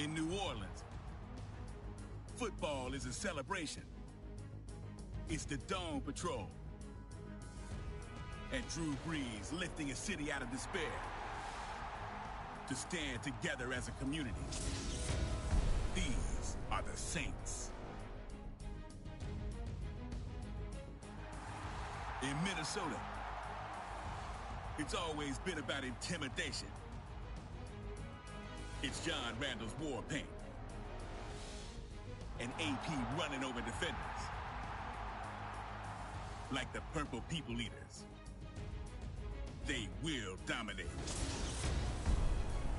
In New Orleans, football is a celebration. It's the Dawn Patrol. And Drew Brees lifting a city out of despair to stand together as a community. These are the Saints. In Minnesota, it's always been about intimidation. It's John Randall's war paint. And AP running over defenders. Like the Purple People Eaters. They will dominate.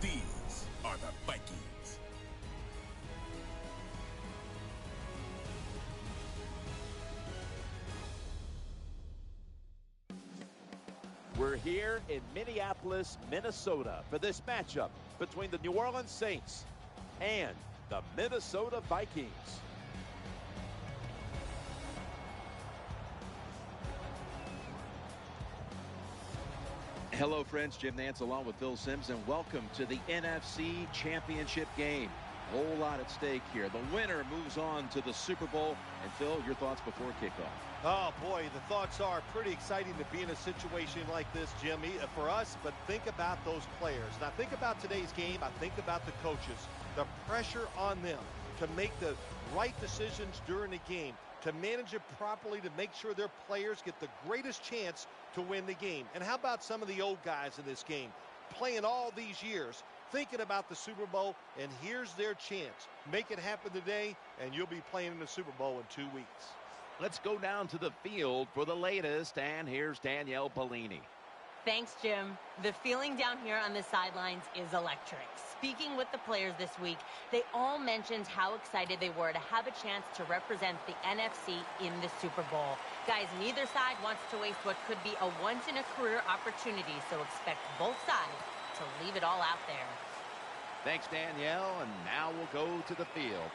These are the Vikings. We're here in Minneapolis, Minnesota for this matchup between the New Orleans Saints and the Minnesota Vikings. Hello, friends. Jim Nance along with Phil Simms, and welcome to the NFC Championship game. A whole lot at stake here. The winner moves on to the Super Bowl. And, Phil, your thoughts before kickoff? Oh, boy, the thoughts are pretty exciting to be in a situation like this, Jimmy, for us. But think about those players. Now, think about today's game. I think about the coaches. The pressure on them to make the right decisions during the game, to manage it properly, to make sure their players get the greatest chance to win the game. And how about some of the old guys in this game playing all these years, thinking about the Super Bowl, and here's their chance. Make it happen today, and you'll be playing in the Super Bowl in 2 weeks. Let's go down to the field for the latest, and here's Danielle Bellini. Thanks, Jim. The feeling down here on the sidelines is electric. Speaking with the players this week, they all mentioned how excited they were to have a chance to represent the NFC in the Super Bowl. Guys, neither side wants to waste what could be a once-in-a-career opportunity, so expect both sides to leave it all out there. Thanks, Danielle, and now we'll go to the field.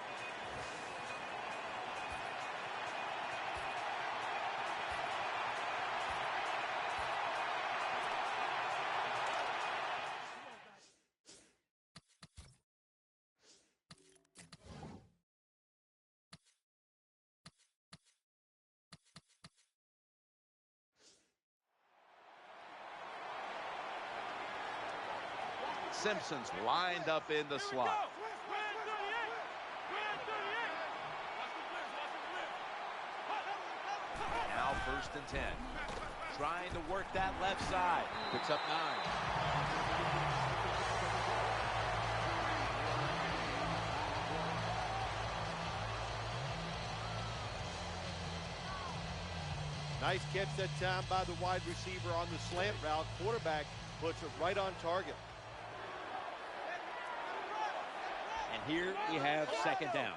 Simpson's lined up in the slot. Now 1st and 10. Trying to work that left side. Picks up 9. Nice catch that time by the wide receiver on the slant route. Quarterback puts it right on target. And here we have 2nd down.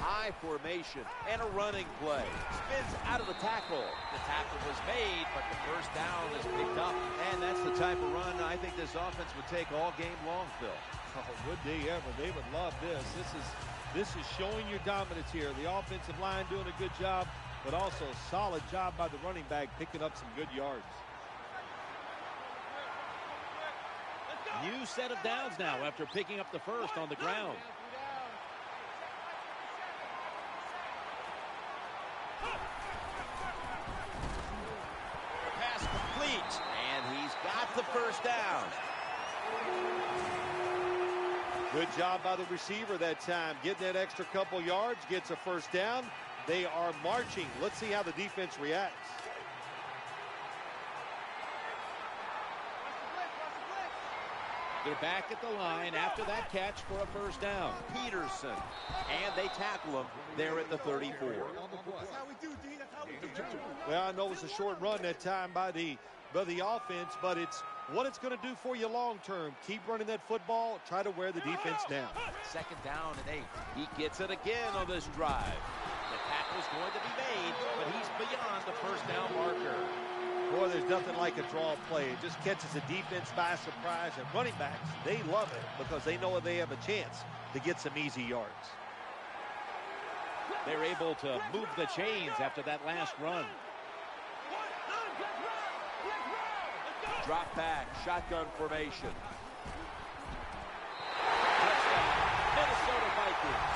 High formation and a running play. Spins out of the tackle. The tackle was made, but the 1st down is picked up. And that's the type of run I think this offense would take all game long, Phil. Oh, would they ever? They would love this. This is showing your dominance here. The offensive line doing a good job, but also a solid job by the running back picking up some good yards. New set of downs now after picking up the 1st on the ground. Pass complete, and he's got the 1st down. Good job by the receiver that time. Getting that extra couple yards, gets a 1st down. They are marching. Let's see how the defense reacts. They're back at the line after that catch for a 1st down. Peterson, and they tackle him there at the 34. Well, I know it was a short run that time by the offense, but it's what it's going to do for you long term. Keep running that football, try to wear the defense down. 2nd down and 8. He gets it again on this drive. The tackle's going to be made, but he's beyond the 1st down marker. Boy, there's nothing like a draw play. It just catches the defense by surprise. And running backs, they love it because they know they have a chance to get some easy yards. They're able to move the chains after that last run. Drop back, shotgun formation. Touchdown, Minnesota Vikings.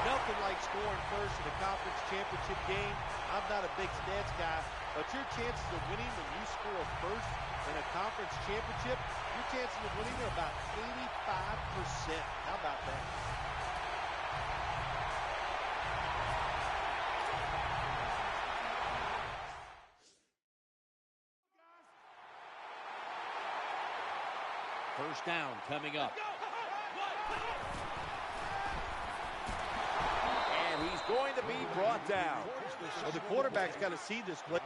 Nothing like scoring first in a conference championship game. I'm not a big stats guy, but your chances of winning when you score first in a conference championship, your chances of winning are about 85%. How about that? First down coming up. And he's going to be brought down. Well, the quarterback's got to see this play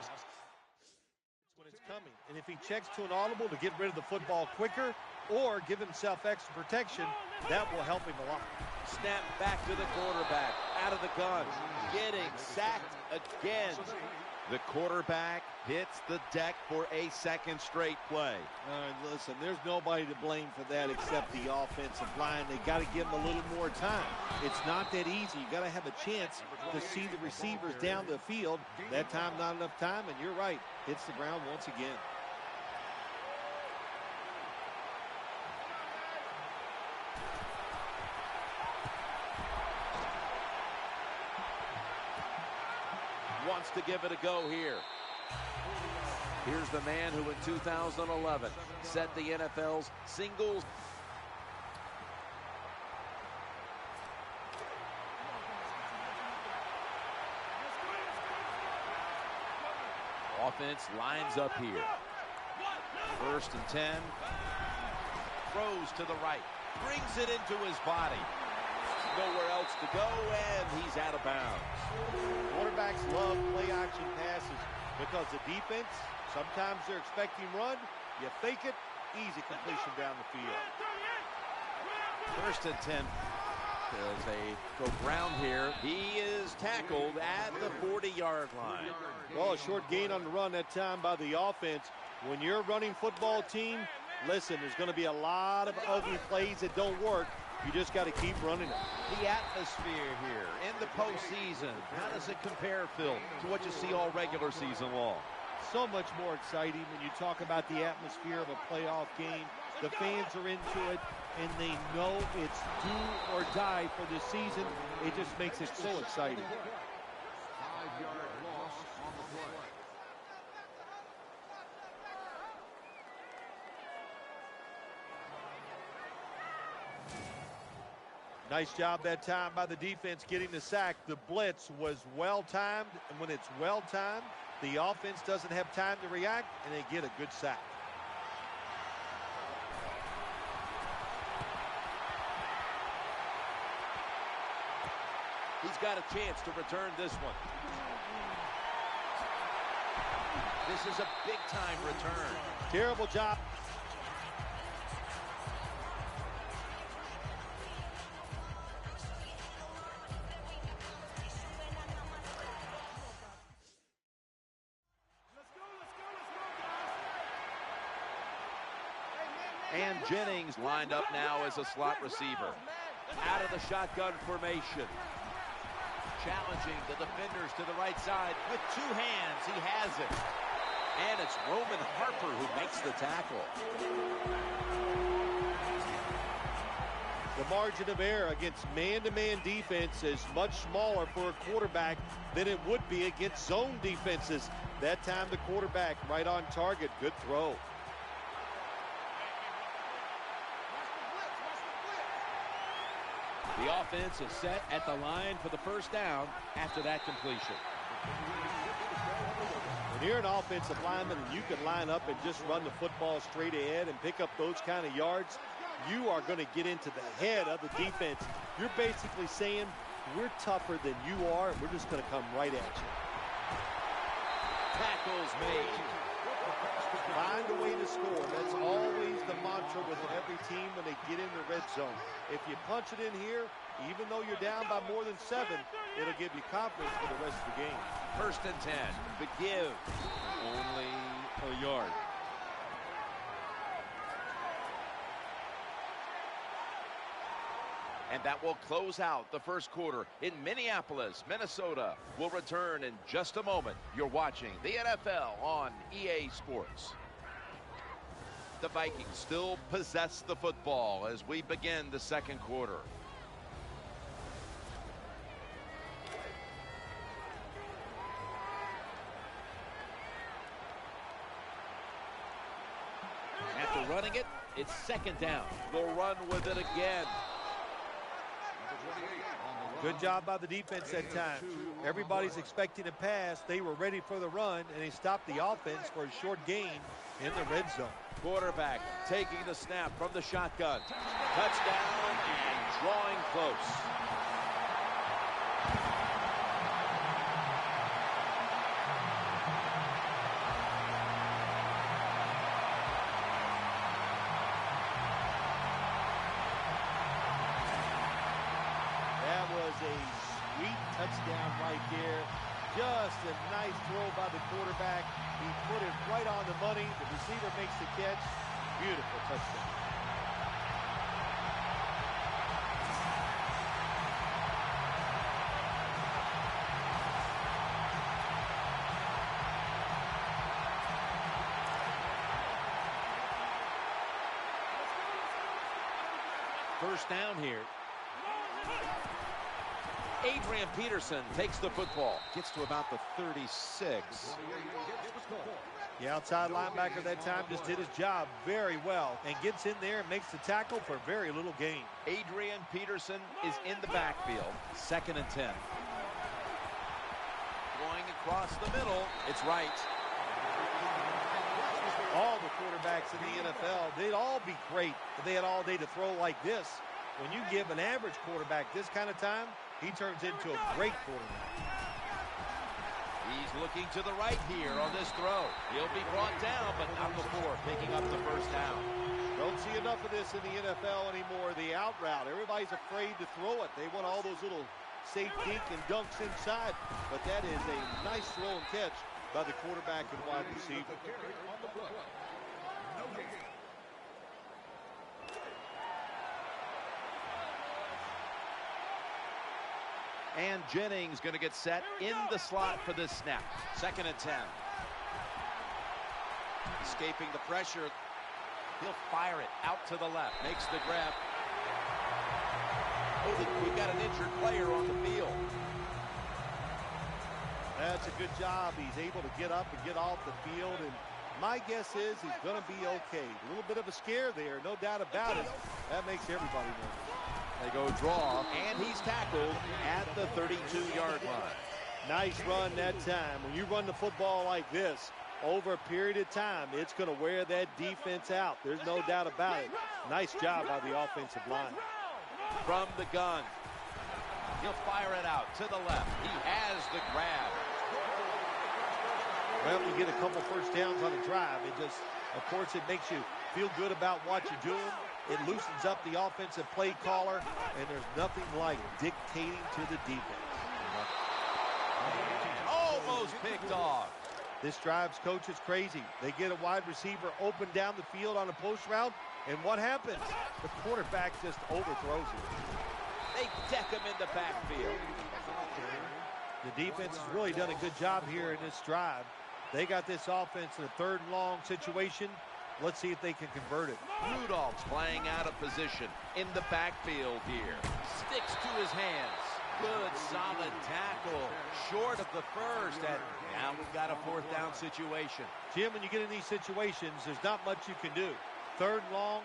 when it's coming. And if he checks to an audible to get rid of the football quicker or give himself extra protection, that will help him a lot. Snap back to the quarterback. Out of the gun. Getting sacked again. The quarterback hits the deck for a second straight play. All right, listen, there's nobody to blame for that except the offensive line. They got to give him a little more time. It's not that easy. You got to have a chance to see the receivers down the field. That time, not enough time, and you're right. Hits the ground once again. Wants to give it a go here. Here's the man who in 2011 set the NFL's singles. Offense lines up here. 1st and 10. Throws to the right. Brings it into his body. Nowhere else to go, and he's out of bounds. Quarterbacks love play-action passes because the defense, sometimes they're expecting run. You fake it, easy completion down the field. 1st and 10. As they go ground here, he is tackled at the 40-yard line. Well, a short gain on the run that time by the offense. When you're a running football team, listen, there's going to be a lot of ugly plays that don't work. You just got to keep running it. The atmosphere here in the postseason, how does it compare, Phil, to what you see all regular season long? So much more exciting when you talk about the atmosphere of a playoff game. The fans are into it, and they know it's do or die for the season. It just makes it so exciting. 5-yard loss on the play. Nice job that time by the defense getting the sack. The blitz was well-timed, and when it's well-timed, the offense doesn't have time to react, and they get a good sack. He's got a chance to return this one. This is a big-time return. Terrible job. And Jennings lined up now as a slot receiver. Out of the shotgun formation. Challenging the defenders to the right side with 2 hands. He has it. And it's Roman Harper who makes the tackle. The margin of error against man-to-man defense is much smaller for a quarterback than it would be against zone defenses. That time the quarterback right on target. Good throw. The offense is set at the line for the first down after that completion. When you're an offensive lineman and you can line up and just run the football straight ahead and pick up those kind of yards, you are going to get into the head of the defense. You're basically saying, we're tougher than you are, and we're just going to come right at you. Tackles made. Find a way to score. That's always the mantra with every team when they get in the red zone. If you punch it in here, even though you're down by more than 7, it'll give you confidence for the rest of the game. 1st and 10. The give. Only a yard. And that will close out the first quarter in Minneapolis, Minnesota. We'll return in just a moment. You're watching the NFL on EA Sports. The Vikings still possess the football as we begin the second quarter. After running it, it's second down. They'll run with it again. Good job by the defense that time. Everybody's expecting a pass. They were ready for the run, and they stopped the offense for a short gain in the red zone. Quarterback taking the snap from the shotgun. Touchdown and drawing close. Touchdown right there. Just a nice throw by the quarterback. He put it right on the money. The receiver makes the catch. Beautiful touchdown. First down here. Adrian Peterson takes the football. Gets to about the 36. The outside linebacker that time just did his job very well and gets in there and makes the tackle for very little gain. Adrian Peterson is in the backfield. 2nd and 10. Going across the middle. It's right. All the quarterbacks in the NFL, they'd all be great if they had all day to throw like this. When you give an average quarterback this kind of time, he turns into a great quarterback. He's looking to the right here on this throw. He'll be brought down, but not before picking up the first down. Don't see enough of this in the NFL anymore. The out route. Everybody's afraid to throw it. They want all those little safe dink and dunks inside. But that is a nice throw and catch by the quarterback and wide receiver. And Jennings going to get set in the slot for this snap. 2nd and 10. Escaping the pressure. He'll fire it out to the left. Makes the grab. Oh, we've got an injured player on the field. That's a good job. He's able to get up and get off the field. And my guess is he's going to be okay. A little bit of a scare there, no doubt about it. That makes everybody nervous. They go draw, and he's tackled at the 32-yard line. Nice run that time. When you run the football like this, over a period of time, it's going to wear that defense out. There's no doubt about it. Nice job by the offensive line. From the gun. He'll fire it out to the left. He has the grab. Well, you get a couple first downs on a drive. It just, of course, it makes you feel good about what you're doing. It loosens up the offensive play caller, and there's nothing like dictating to the defense. Almost picked off. This drives coaches crazy. They get a wide receiver open down the field on a post route, and what happens? The quarterback just overthrows it. They deck him in the backfield. The defense has really done a good job here in this drive. They got this offense in a 3rd and long situation. Let's see if they can convert it. Rudolph's playing out of position in the backfield here. Sticks to his hands. Good, solid tackle. Short of the first, and now we've got a 4th down situation. Jim, when you get in these situations, there's not much you can do. 3rd and long,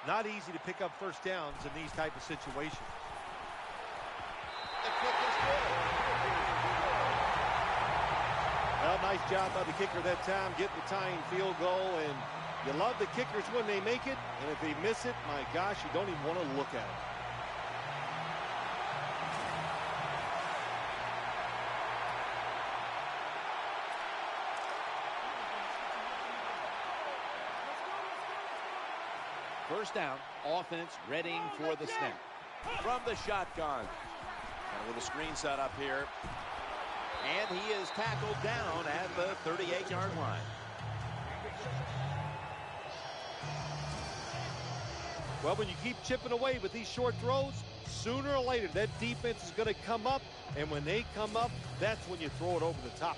not easy to pick up first downs in these type of situations. The kick is good. Well, nice job by the kicker that time, getting the tying field goal, and you love the kickers when they make it, and if they miss it, my gosh, you don't even want to look at it. First down, offense readying for the snap. From the shotgun. Got a little screen set up here. And he is tackled down at the 38-yard line. Well, when you keep chipping away with these short throws, Sooner or later, that defense is going to come up, and when they come up, that's when you throw it over the top.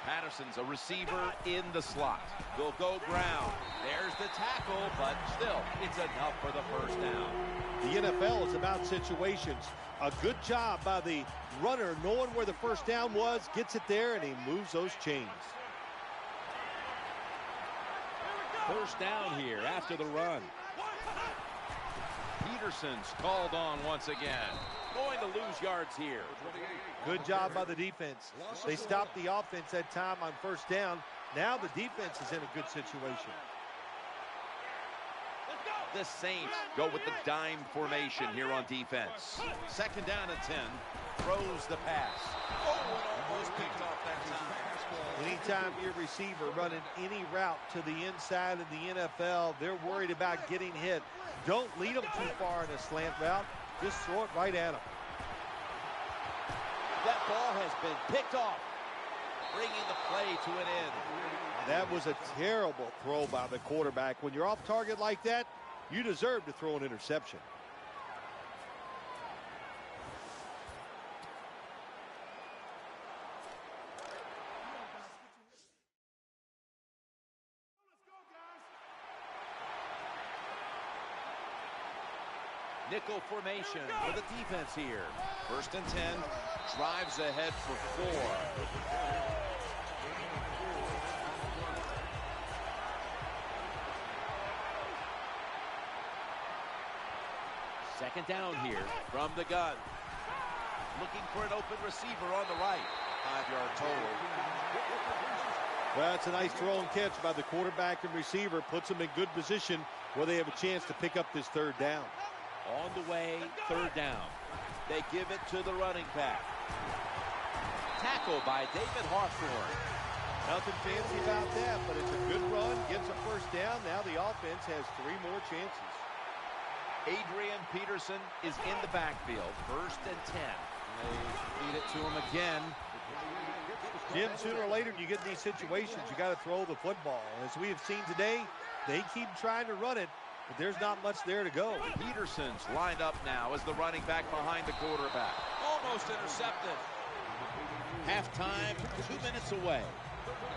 Patterson's a receiver in the slot. They'll go ground. There's the tackle, but still, it's enough for the first down. The NFL is about situations. A good job by the runner knowing where the first down was, gets it there, and he moves those chains. First down here after the run. Peterson's called on once again. Going to lose yards here. Good job by the defense. They stopped the offense that time on first down. Now the defense is in a good situation. The Saints go with the dime formation here on defense. Second down and 10. Throws the pass. Oh, it almost picked off that time. Anytime your receiver running any route to the inside of the NFL, they're worried about getting hit. Don't lead them too far in a slant route. Just throw it right at them. That ball has been picked off, bringing the play to an end. That was a terrible throw by the quarterback. When you're off target like that, you deserve to throw an interception. Nickel formation for the defense here. First and 10, drives ahead for 4. Second down here from the gun. Looking for an open receiver on the right. 5-yard total. Well, it's a nice throw and catch by the quarterback and receiver. Puts them in good position where they have a chance to pick up this third down. On the way, third down. They give it to the running back. Tackle by David Hawthorne. Nothing fancy about that, but it's a good run. Gets a first down. Now the offense has 3 more chances. Adrian Peterson is in the backfield. First and 10. They feed it to him again. Jim, sooner or later, you get in these situations, you got to throw the football. As we have seen today, they keep trying to run it, but there's not much there to go. Peterson's lined up now as the running back behind the quarterback. Almost intercepted. Halftime, 2 minutes away.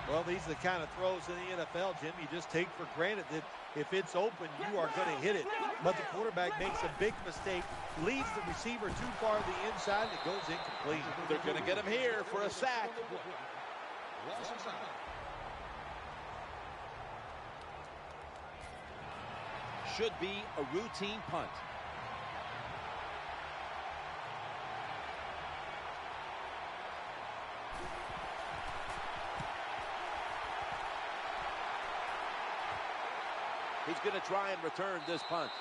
Well, these are the kind of throws in the NFL, Jim, you just take for granted that if it's open, you are going to hit it. But the quarterback makes a big mistake, leads the receiver too far to the inside, and it goes incomplete. They're going to get him here for a sack. Should be a routine punt. He's going to try and return this punt.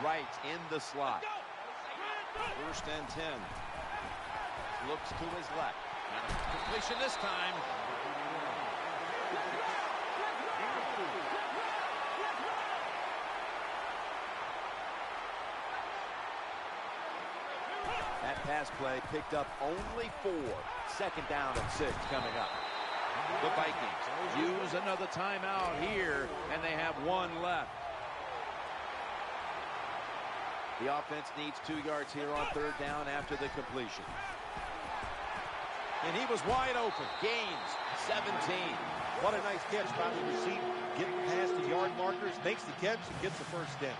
Right in the slot. First and 10. Looks to his left. Completion this time. That pass play picked up only 4. Second down and 6 coming up. The Vikings use another timeout here, and they have 1 left. The offense needs 2 yards here on third down after the completion. And he was wide open. Gains 17. What a nice catch by the receiver. Getting past the yard markers, makes the catch, and gets the first down.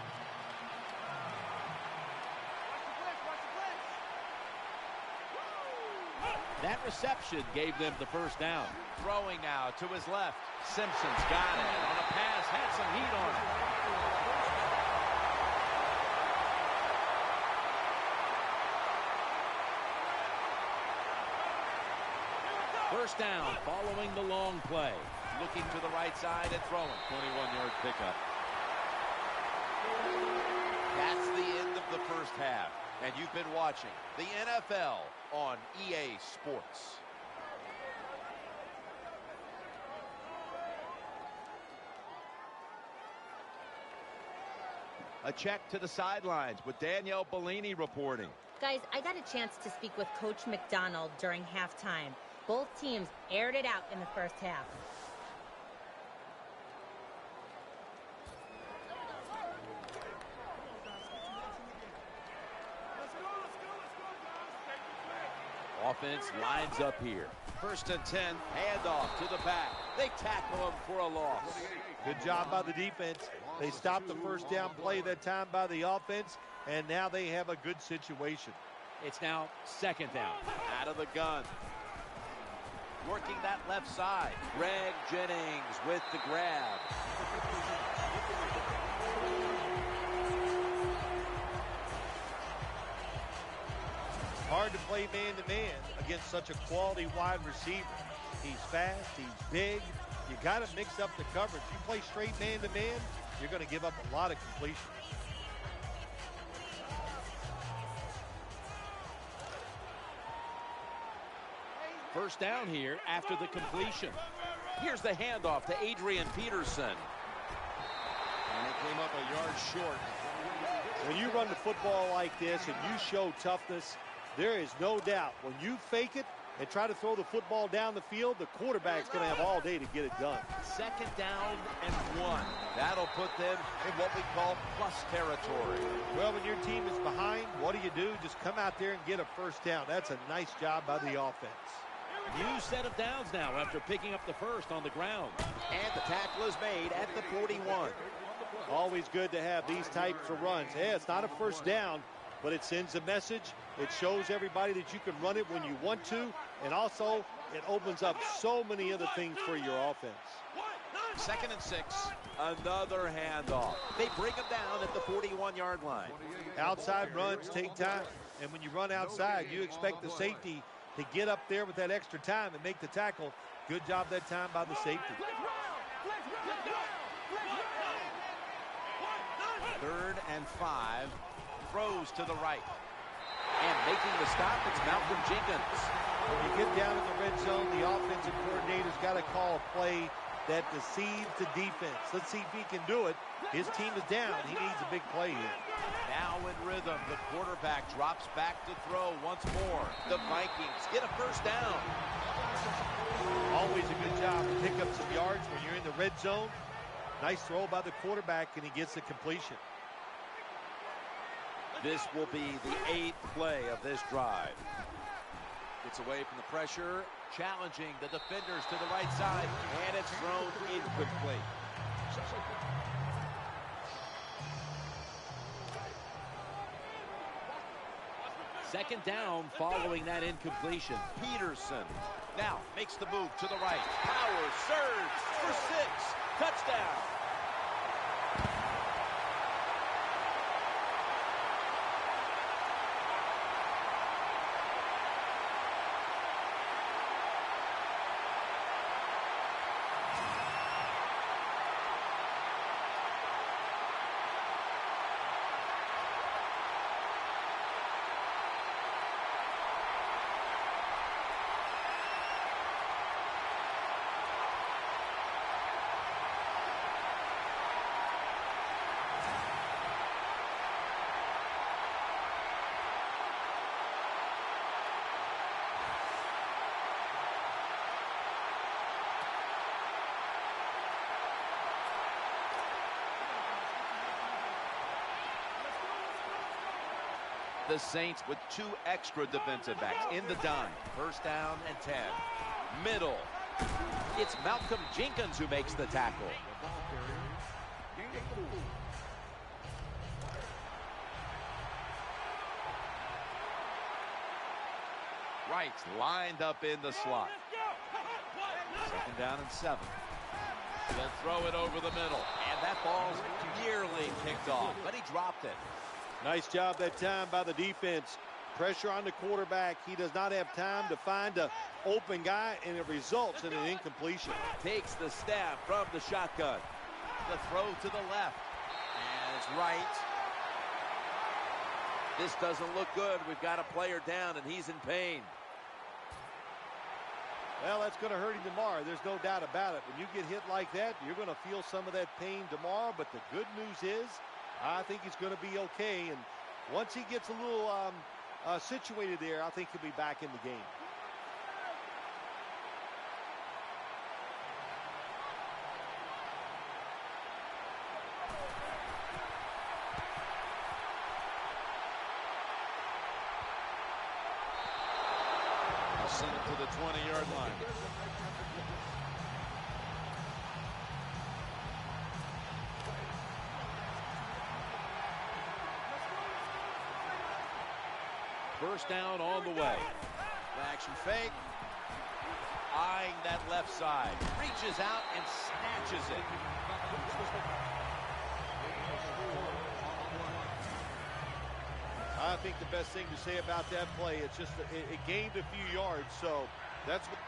That reception gave them the first down. Throwing now to his left. Simpson's got it on a pass, had some heat on it. First down following the long play. Looking to the right side and throwing. 21-yard pickup. That's the end of the first half. And you've been watching the NFL on EA Sports. A check to the sidelines with Danielle Bellini reporting. Guys, I got a chance to speak with Coach McDonald during halftime. Both teams aired it out in the first half. Offense lines up here. 1st and 10, handoff to the back. They tackle him for a loss. Good job by the defense. They stopped the first down play that time by the offense, and now they have a good situation. It's now 2nd down. Out of the gun. Working that left side. Greg Jennings with the grab. Hard to play man-to-man against such a quality wide receiver. He's fast, he's big. You got to mix up the coverage. You play straight man-to-man, you're going to give up a lot of completion. First down here after the completion. Here's the handoff to Adrian Peterson. And it came up a yard short. When you run the football like this and you show toughness, there is no doubt when you fake it and try to throw the football down the field, the quarterback's going to have all day to get it done. 2nd down and 1. That'll put them in what we call plus territory. Well, when your team is behind, what do? Just come out there and get a first down. That's a nice job by the offense. New set of downs now after picking up the first on the ground. And the tackle is made at the 41. Always good to have these types of runs. Yeah, it's not a first down, but it sends a message. It shows everybody that you can run it when you want to, and also it opens up so many other things for your offense. 2nd and 6. Another handoff. They bring him down at the 41-yard line. Outside runs take time, and when you run outside, you expect the safety to get up there with that extra time and make the tackle. Good job that time by the safety. 3rd and 5. Throws to the right. And making the stop, it's Malcolm Jenkins. When you get down in the red zone, the offensive coordinator's got to call a play that deceives the defense. Let's see if he can do it. His team is down. He needs a big play here. Now in rhythm, the quarterback drops back to throw once more. The Vikings get a first down. Always a good job to pick up some yards when you're in the red zone. Nice throw by the quarterback, and he gets the completion. This will be the 8th play of this drive. Gets away from the pressure, challenging the defenders to the right side, and it's thrown incomplete. Second down following that incompletion. Peterson now makes the move to the right. Power surge for 6. Touchdown. The Saints with 2 extra defensive backs in the dime. 1st down and 10. Middle. It's Malcolm Jenkins who makes the tackle. Wright's lined up in the slot. 2nd down and 7. They'll throw it over the middle. And that ball's nearly picked off, but he dropped it. Nice job that time by the defense. Pressure on the quarterback. He does not have time to find an open guy, and it results in an incompletion. Takes the snap from the shotgun. The throw to the left. And it's right. This doesn't look good. We've got a player down, and he's in pain. Well, that's going to hurt him tomorrow. There's no doubt about it. When you get hit like that, you're going to feel some of that pain tomorrow. But the good news is I think he's going to be okay. And once he gets a little situated there, I think he'll be back in the game. Send it to the 20-yard line. First down on the way. Action fake. Eyeing that left side. Reaches out and snatches it. I think the best thing to say about that play, it's just it gained a few yards, so that's what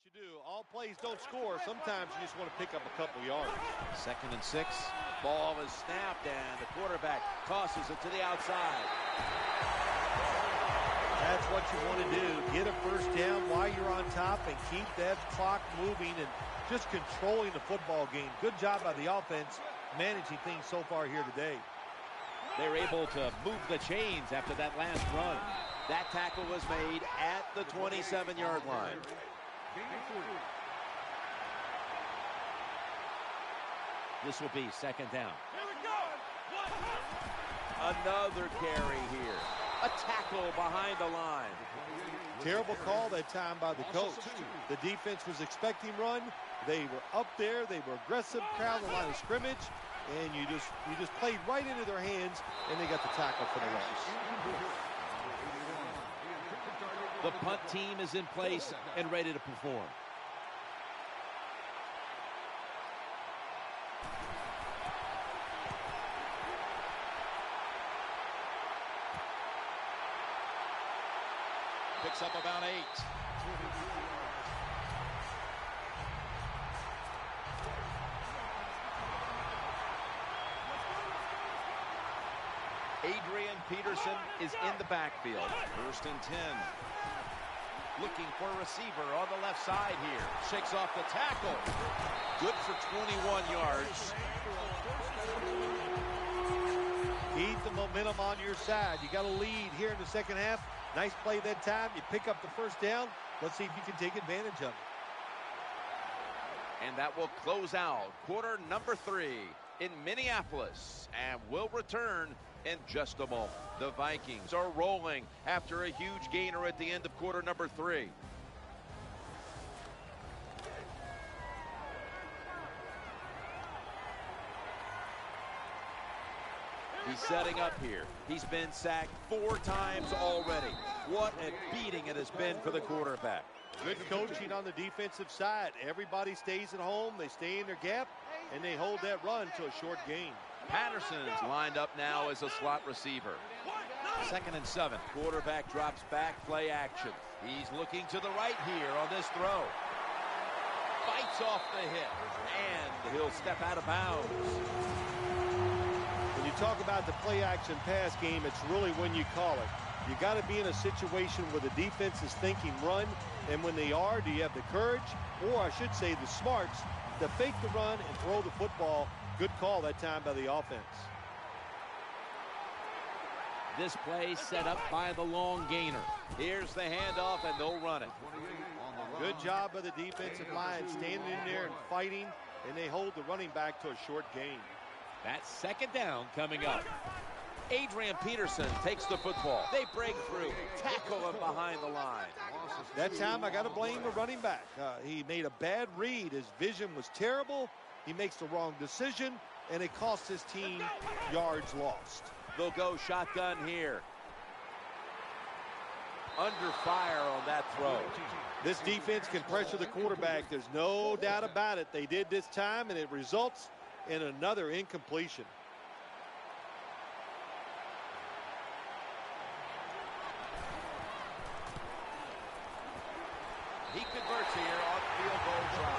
you do. All plays don't score. Sometimes you just want to pick up a couple yards. 2nd and 6. Ball is snapped, and the quarterback tosses it to the outside. That's what you want to do. Get a first down while you're on top and keep that clock moving and just controlling the football game. Good job by the offense managing things so far here today. They're able to move the chains after that last run. That tackle was made at the 27-yard line. This will be 2nd down. Another carry here. A tackle behind the line. Terrible call that time by the coach. The defense was expecting run. They were up there. They were aggressive, crowd the line of scrimmage. And you just played right into their hands, and they got the tackle for the loss. The punt team is in place and ready to perform. Picks up about 8. Adrian Peterson is in the backfield. 1st and 10. Looking for a receiver on the left side here. Shakes off the tackle. Good for 21 yards. Keep the momentum on your side. You got a lead here in the second half. Nice play that time. You pick up the first down. Let's see if you can take advantage of it. And that will close out quarter number 3 in Minneapolis. And we'll return in just a moment. The Vikings are rolling after a huge gainer at the end of quarter number 3. He's setting up here. He's been sacked 4 times already. What a beating it has been for the quarterback. Good coaching on the defensive side. Everybody stays at home. They stay in their gap, and they hold that run to a short gain. Patterson's lined up now as a slot receiver. 2nd and 7. Quarterback drops back, play action. He's looking to the right here on this throw. Fights off the hit, and he'll step out of bounds. When you talk about the play action pass game, it's really when you call it. You got to be in a situation where the defense is thinking run, and when they are, do you have the courage, or I should say the smarts, to fake the run and throw the football? Good call that time by the offense. This play set up by the long gainer. Here's the handoff, and they'll run it. Good job by the defensive line, standing in there and fighting, and they hold the running back to a short gain. That's 2nd down coming up. Adrian Peterson takes the football. They break through, tackle him behind the line. That time, I got to blame the running back. He made a bad read. His vision was terrible. He makes the wrong decision, and it cost his team yards lost. They'll go shotgun here. Under fire on that throw. This defense can pressure the quarterback. There's no doubt about it. They did this time, and it results in another incompletion. He converts here on field goal try.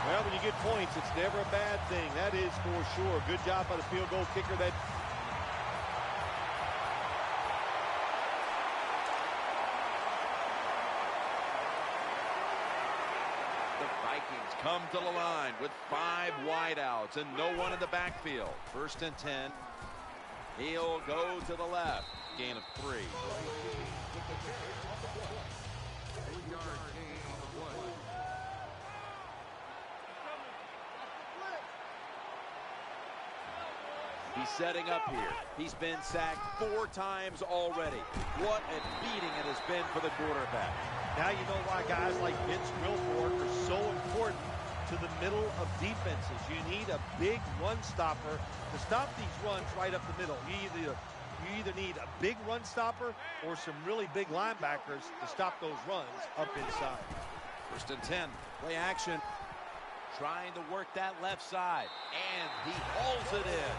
Well, when you get points, it's never a bad thing. That is for sure. Good job by the field goal kicker. The Vikings come to the line with 5 wideouts and no one in the backfield. 1st and 10. He'll go to the left. Gain of 3. 3-yard gain on the play. He's setting up here. He's been sacked 4 times already. What a beating it has been for the quarterback. Now you know why guys like Vince Wilfork are so important to the middle of defenses. You need a big run stopper to stop these runs right up the middle. You either need a big run stopper or some really big linebackers to stop those runs up inside. 1st and 10. Play action. Trying to work that left side. And he hauls it in.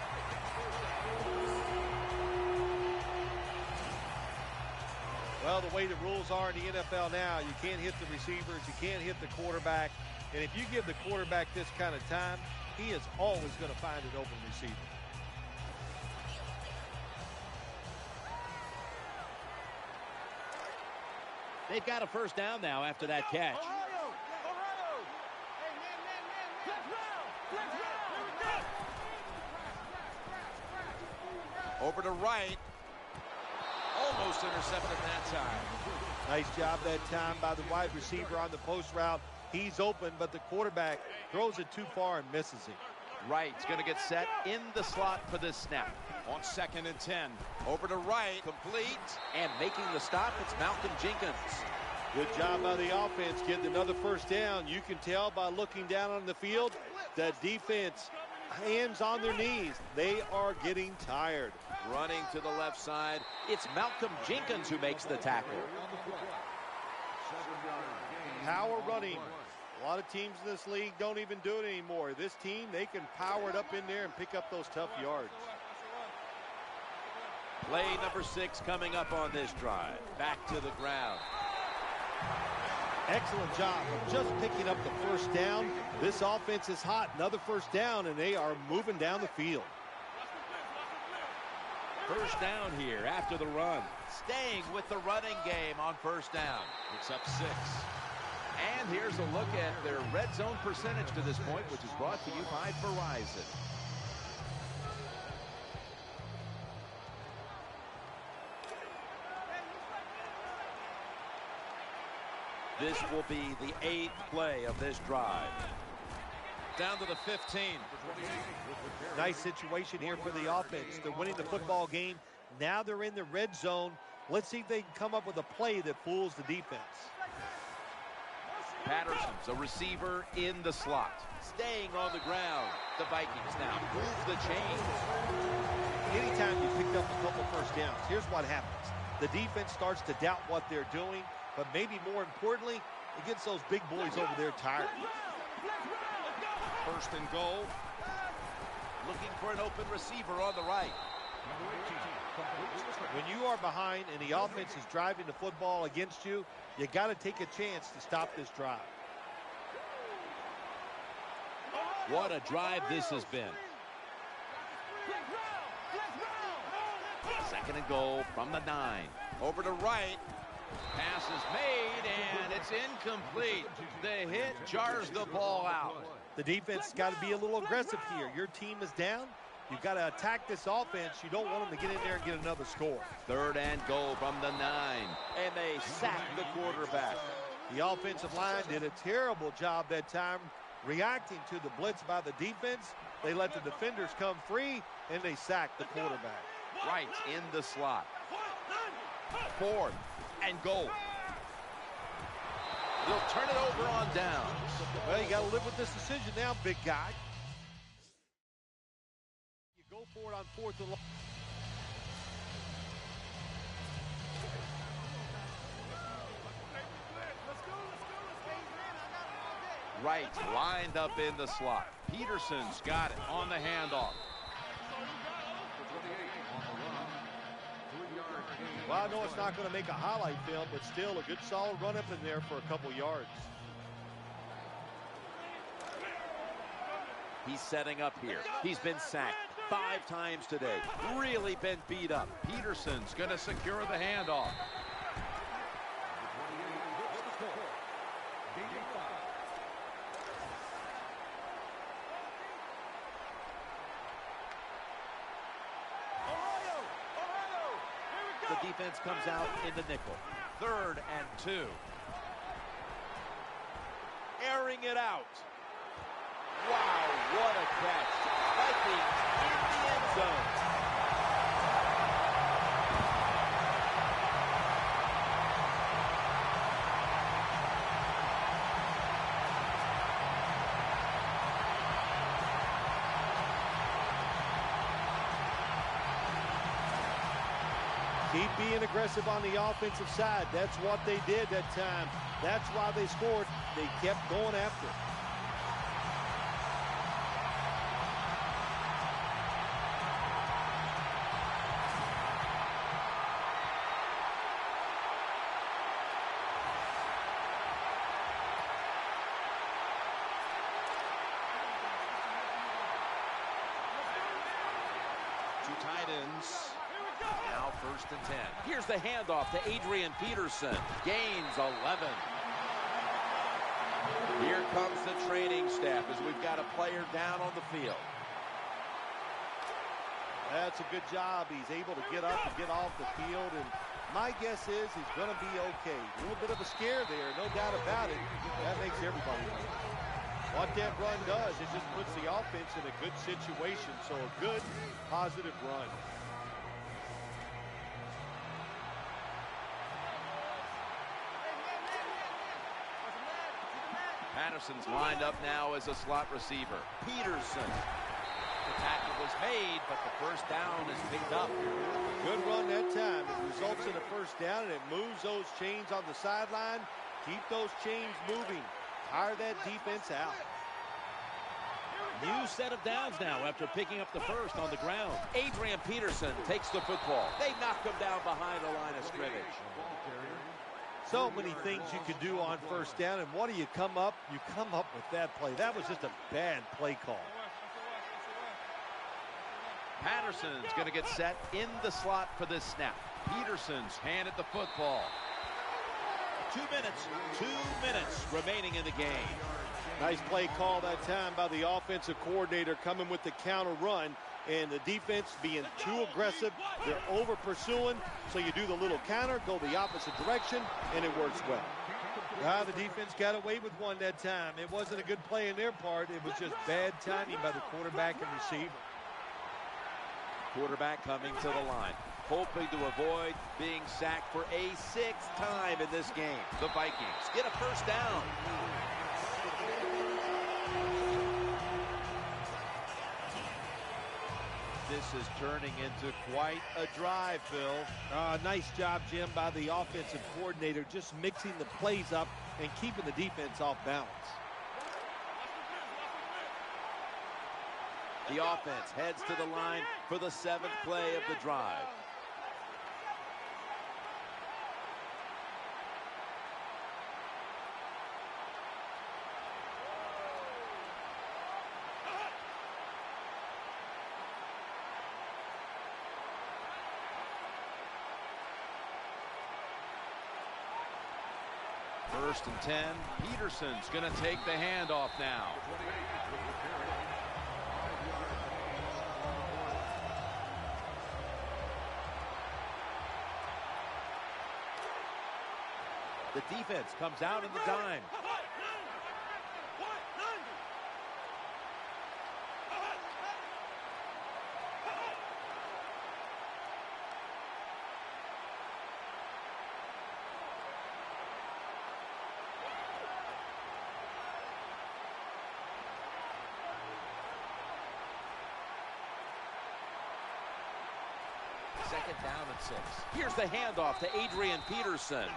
Well, the way the rules are in the NFL now, you can't hit the receivers, you can't hit the quarterback. And if you give the quarterback this kind of time, he is always going to find an open receiver. They've got a 1st down now after that catch. Over to right. Almost intercepted that time. Nice job that time by the wide receiver on the post route. He's open, but the quarterback throws it too far and misses him. Wright's going to get set in the slot for this snap. On 2nd and 10. Over to right. Complete. And making the stop, it's Malcolm Jenkins. Good job by the offense getting another 1st down. You can tell by looking down on the field that defense, hands on their knees. They are getting tired. Running to the left side. It's Malcolm Jenkins who makes the tackle. Power running. A lot of teams in this league don't even do it anymore. This team, they can power it up in there and pick up those tough yards. Play number 6 coming up on this drive. Back to the ground. Excellent job of just picking up the 1st down. This offense is hot. Another 1st down, and they are moving down the field. 1st down here after the run. Staying with the running game on 1st down. It's up 6. And here's a look at their red zone percentage to this point, which is brought to you by Verizon. This will be the 8th play of this drive. Down to the 15. Nice situation here for the offense. They're winning the football game. Now they're in the red zone. Let's see if they can come up with a play that fools the defense. Patterson's a receiver in the slot. Staying on the ground. The Vikings now move the chains. Anytime you picked up a couple 1st downs, here's what happens. The defense starts to doubt what they're doing, but maybe more importantly, it gets those big boys over there tired. 1st and goal. Looking for an open receiver on the right. When you are behind and the offense is driving the football against you, you got to take a chance to stop this drive. What a drive this has been. 2nd and goal from the 9. Over to right. Pass is made, and it's incomplete. The hit jars the ball out. The defense has got to be a little aggressive here. Your team is down. You've got to attack this offense. You don't want them to get in there and get another score. 3rd and goal from the 9. And they sack the quarterback. The offensive line did a terrible job that time reacting to the blitz by the defense. They let the defenders come free, and they sacked the quarterback. Right in the slot. 4th and goal. They'll turn it over on downs. Well, you got to live with this decision now, big guy. You go for it on 4th and long. Wright lined up in the slot. Peterson's got it on the handoff. Well, I know it's not going to make a highlight film, but still a good solid run up in there for a couple yards. He's setting up here. He's been sacked 5 times today. Really been beat up. Peterson's going to secure the handoff. the defense comes out in the nickel. 3rd and 2. Airing it out. Wow, what a catch. Vikings in the end zone. Keep being aggressive on the offensive side. That's what they did that time. That's why they scored. They kept going after it. Two tight ends. Now 1st and 10. Here's the handoff to Adrian Peterson. Gains 11. Here comes the training staff as we've got a player down on the field. That's a good job. He's able to get up and get off the field, and my guess is he's going to be okay. A little bit of a scare there, no doubt about it. That makes everybody win. What that run does, it just puts the offense in a good situation, so a good, positive run. Patterson's lined up now as a slot receiver. Peterson. The tackle was made, but the 1st down is picked up. Good run that time. It results in a 1st down, and it moves those chains on the sideline. Keep those chains moving. Tire that defense out. New set of downs now after picking up the 1st on the ground. Adrian Peterson takes the football. They knock him down behind the line of scrimmage. So many things you could do on 1st down, and what do you come up? You come up with that play. That was just a bad play call. Patterson's going to get set in the slot for this snap. Peterson's handed the football. 2 minutes remaining in the game. Nice play call that time by the offensive coordinator, coming with the counter run, and the defense being too aggressive. They're over pursuing, so you do the little counter, go the opposite direction, and it works well. The defense got away with one that time. It wasn't a good play in their part. It was just bad timing by the quarterback and receiver. Quarterback coming to the line, hoping to avoid being sacked for a 6th time in this game. The Vikings get a 1st down. This is turning into quite a drive, Phil. Nice job, Jim, by the offensive coordinator, just mixing the plays up and keeping the defense off balance. The offense heads to the line for the 7th play of the drive. First and 10. Peterson's going to take the handoff now. The defense comes out in the dime. Second down and 6. Here's the handoff to Adrian Peterson.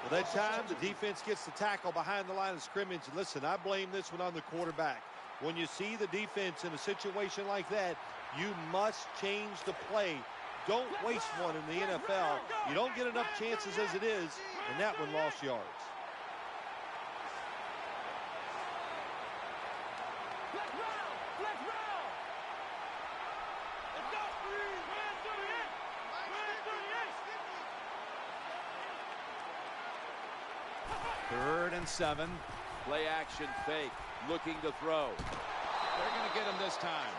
Well, that time the defense gets the tackle behind the line of scrimmage. Listen, I blame this one on the quarterback. When you see the defense in a situation like that, you must change the play. Don't waste one in the NFL. You don't get enough chances as it is, and that one lost yards. Third and 7. Play action fake. Looking to throw. They're going to get him this time.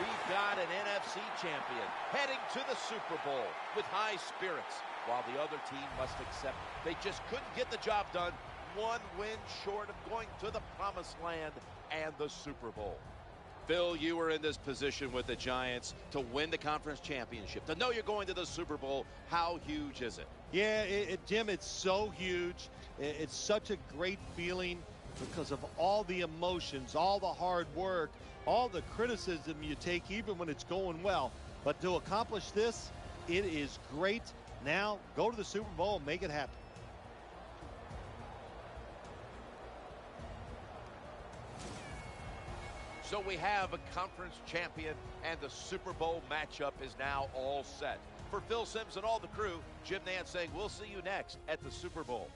We've got an NFC champion heading to the Super Bowl with high spirits, while the other team must accept they just couldn't get the job done, one win short of going to the promised land and the Super Bowl. Phil, you were in this position with the Giants to win the conference championship. To know you're going to the Super Bowl, how huge is it? Yeah, Jim, it's so huge. It's such a great feeling because of all the emotions, all the hard work, all the criticism you take even when it's going well. But to accomplish this, it is great. Now, go to the Super Bowl and make it happen. So we have a conference champion, and the Super Bowl matchup is now all set. For Phil Simms and all the crew, Jim Nantz saying we'll see you next at the Super Bowl.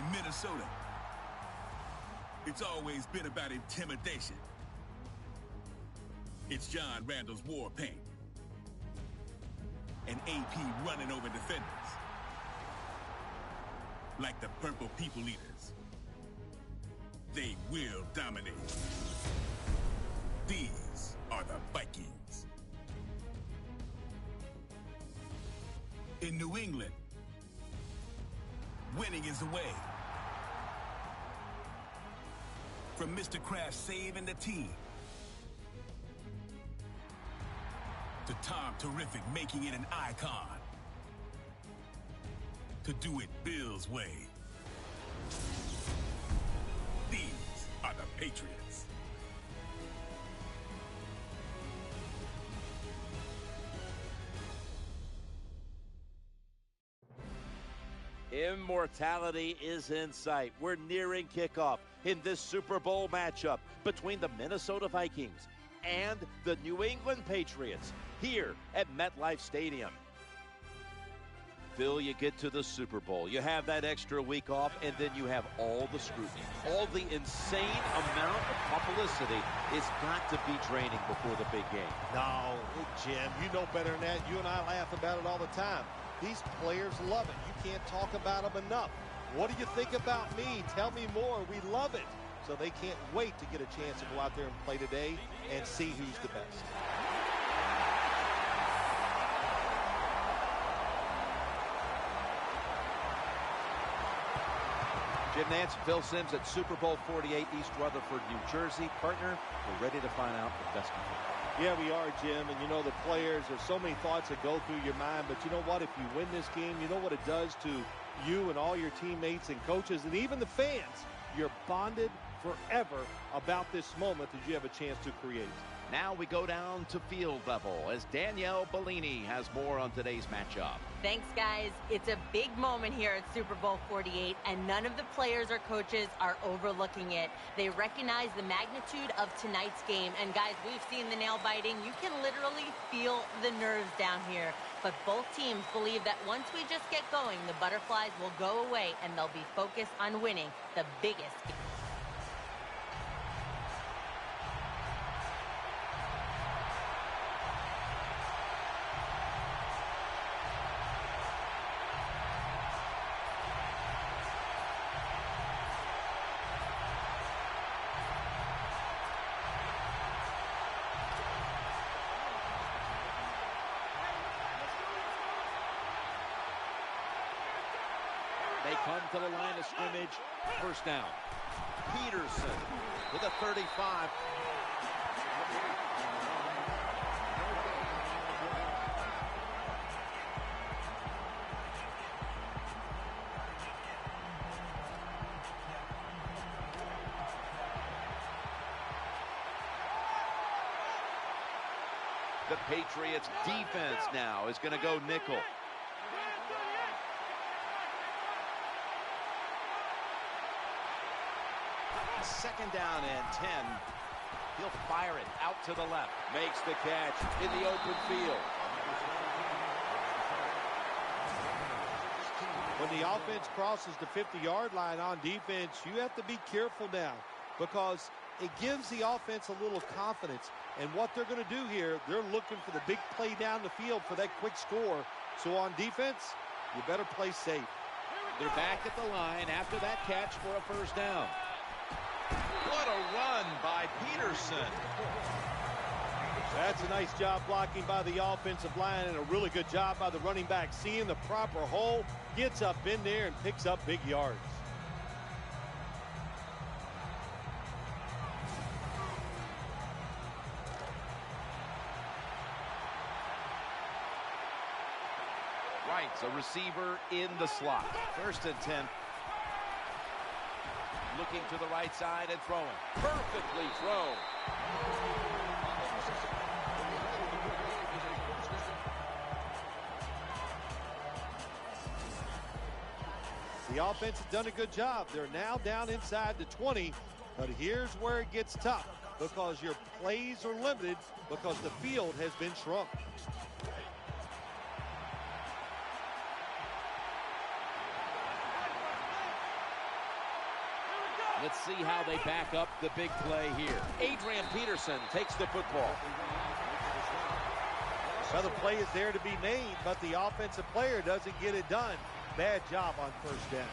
In Minnesota, it's always been about intimidation. It's John Randall's war paint. And AP running over defenders. Like the Purple People Eaters. They will dominate. These are the Vikings. In New England, winning is the way. From Mr. Kraft saving the team, to Tom Terrific making it an icon, to do it Bill's way. These are the Patriots. Immortality is in sight. We're nearing kickoff in this Super Bowl matchup between the Minnesota Vikings and the New England Patriots here at MetLife Stadium. Phil, you get to the Super Bowl. You have that extra week off, and then you have all the scrutiny. All the insane amount of publicity is got to be draining before the big game. No, Jim, you know better than that. You and I laugh about it all the time. These players love it. You can't talk about them enough. What do you think about me? Tell me more. We love it. So they can't wait to get a chance to go out there and play today and see who's the best. Jim Nance, Phil Simms at Super Bowl 48, East Rutherford, New Jersey. Partner, we're ready to find out the best of it. Yeah, we are, Jim. And you know, the players, there's so many thoughts that go through your mind. But you know what? If you win this game, you know what it does to you and all your teammates and coaches and even the fans. You're bonded forever about this moment that you have a chance to create. Now we go down to field level as Danielle Bellini has more on today's matchup. Thanks, guys. It's a big moment here at Super Bowl 48, and none of the players or coaches are overlooking it. They recognize the magnitude of tonight's game, and guys, we've seen the nail biting. You can literally feel the nerves down here, but both teams believe that once we just get going, the butterflies will go away, and they'll be focused on winning the biggest game. They come to the line of scrimmage, first down. Peterson with a 35. The Patriots defense now is going to go nickel. Second down and 10. He'll fire it out to the left. Makes the catch in the open field. When the offense crosses the 50-yard line on defense, you have to be careful now because it gives the offense a little confidence. And what they're going to do here, they're looking for the big play down the field for that quick score. So on defense, you better play safe. They're back at the line after that catch for a first down. What a run by Peterson. That's a nice job blocking by the offensive line and a really good job by the running back. Seeing the proper hole, gets up in there and picks up big yards. Wright's a receiver in the slot. First and 10. Looking to the right side and throwing. Perfectly thrown. The offense has done a good job. They're now down inside the 20, but here's where it gets tough because your plays are limited because the field has been shrunk. Let's see how they back up the big play here. Adrian Peterson takes the football. Well, the play is there to be made, but the offensive player doesn't get it done. Bad job on first down.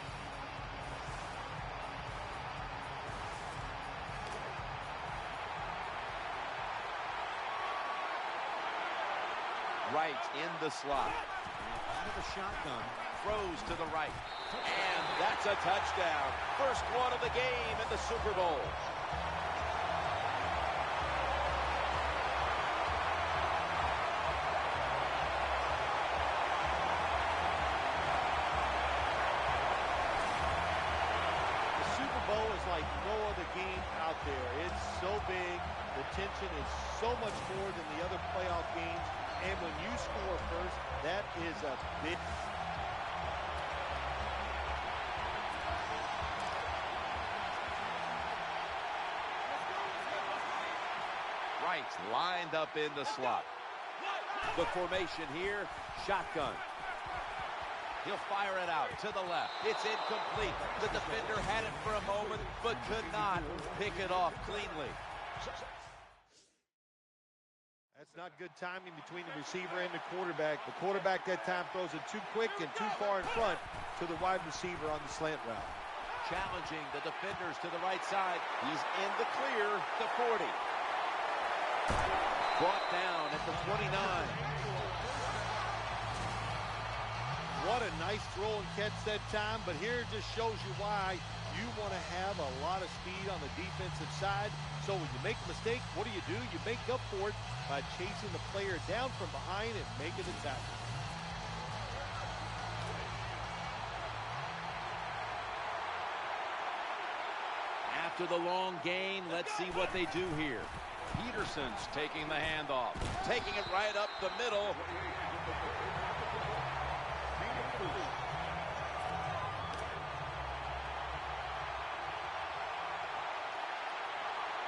Right in the slot. Out of the shotgun. Throws to the right. And that's a touchdown. First one of the game in the Super Bowl. The Super Bowl is like no other game out there. It's so big. The tension is so much more than the other playoff games. And when you score first, that is a big... Right, lined up in the slot. The formation here, shotgun. He'll fire it out to the left. It's incomplete. The defender had it for a moment, but could not pick it off cleanly. That's not good timing between the receiver and the quarterback. The quarterback that time throws it too quick and too far in front to the wide receiver on the slant route. Challenging the defenders to the right side. He's in the clear, the 40. Brought down at the 29. What a nice throw and catch that time, but here it just shows you why you want to have a lot of speed on the defensive side. So when you make a mistake, what do? You make up for it by chasing the player down from behind and making the tackle. After the long gain, let's see what they do here. Peterson's taking the handoff, taking it right up the middle.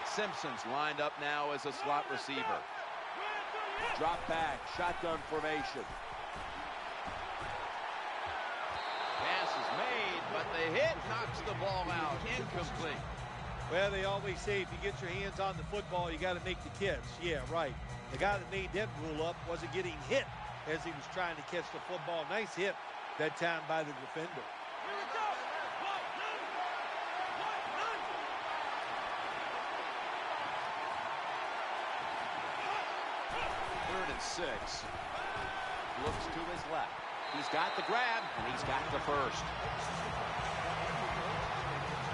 Simpson's lined up now as a slot receiver. Drop back, shotgun formation. Pass is made, but the hit knocks the ball out. Incomplete. Well, they always say if you get your hands on the football, you got to make the catch. Yeah, right. The guy that made that rule up wasn't getting hit as he was trying to catch the football. Nice hit that time by the defender. Third and 6. Looks to his left. He's got the grab, and he's got the first.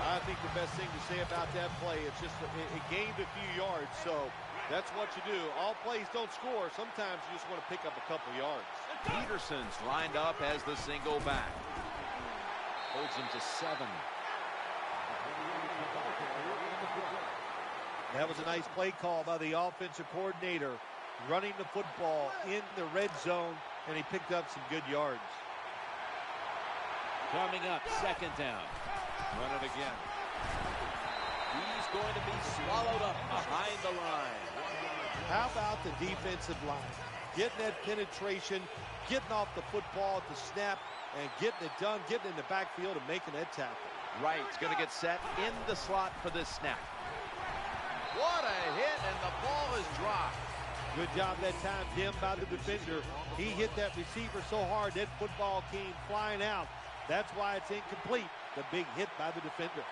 I think the best thing to say about that play, it's just it gained a few yards, so that's what you do. All plays don't score. Sometimes you just want to pick up a couple yards. Peterson's lined up as the single back. Holds him to 7. That was a nice play call by the offensive coordinator, running the football in the red zone, and he picked up some good yards. Coming up, second down. Run it again. He's going to be swallowed up behind the line. How about the defensive line? Getting that penetration, getting off the football at the snap, and getting it done, getting in the backfield and making that tackle. Wright's going to get set in the slot for this snap. What a hit, and the ball is dropped. Good job that time, Jim, by the defender. He hit that receiver so hard that football came flying out. That's why it's incomplete. The big hit by the defender.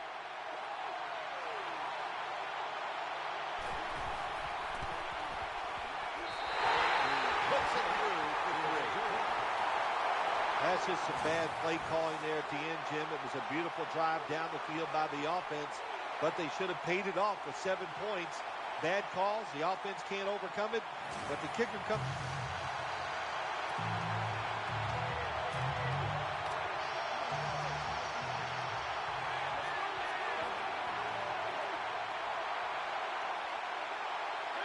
That's just some bad play calling there at the end, Jim. It was a beautiful drive down the field by the offense, but they should have paid it off with 7 points. Bad calls. The offense can't overcome it, but the kicker comes.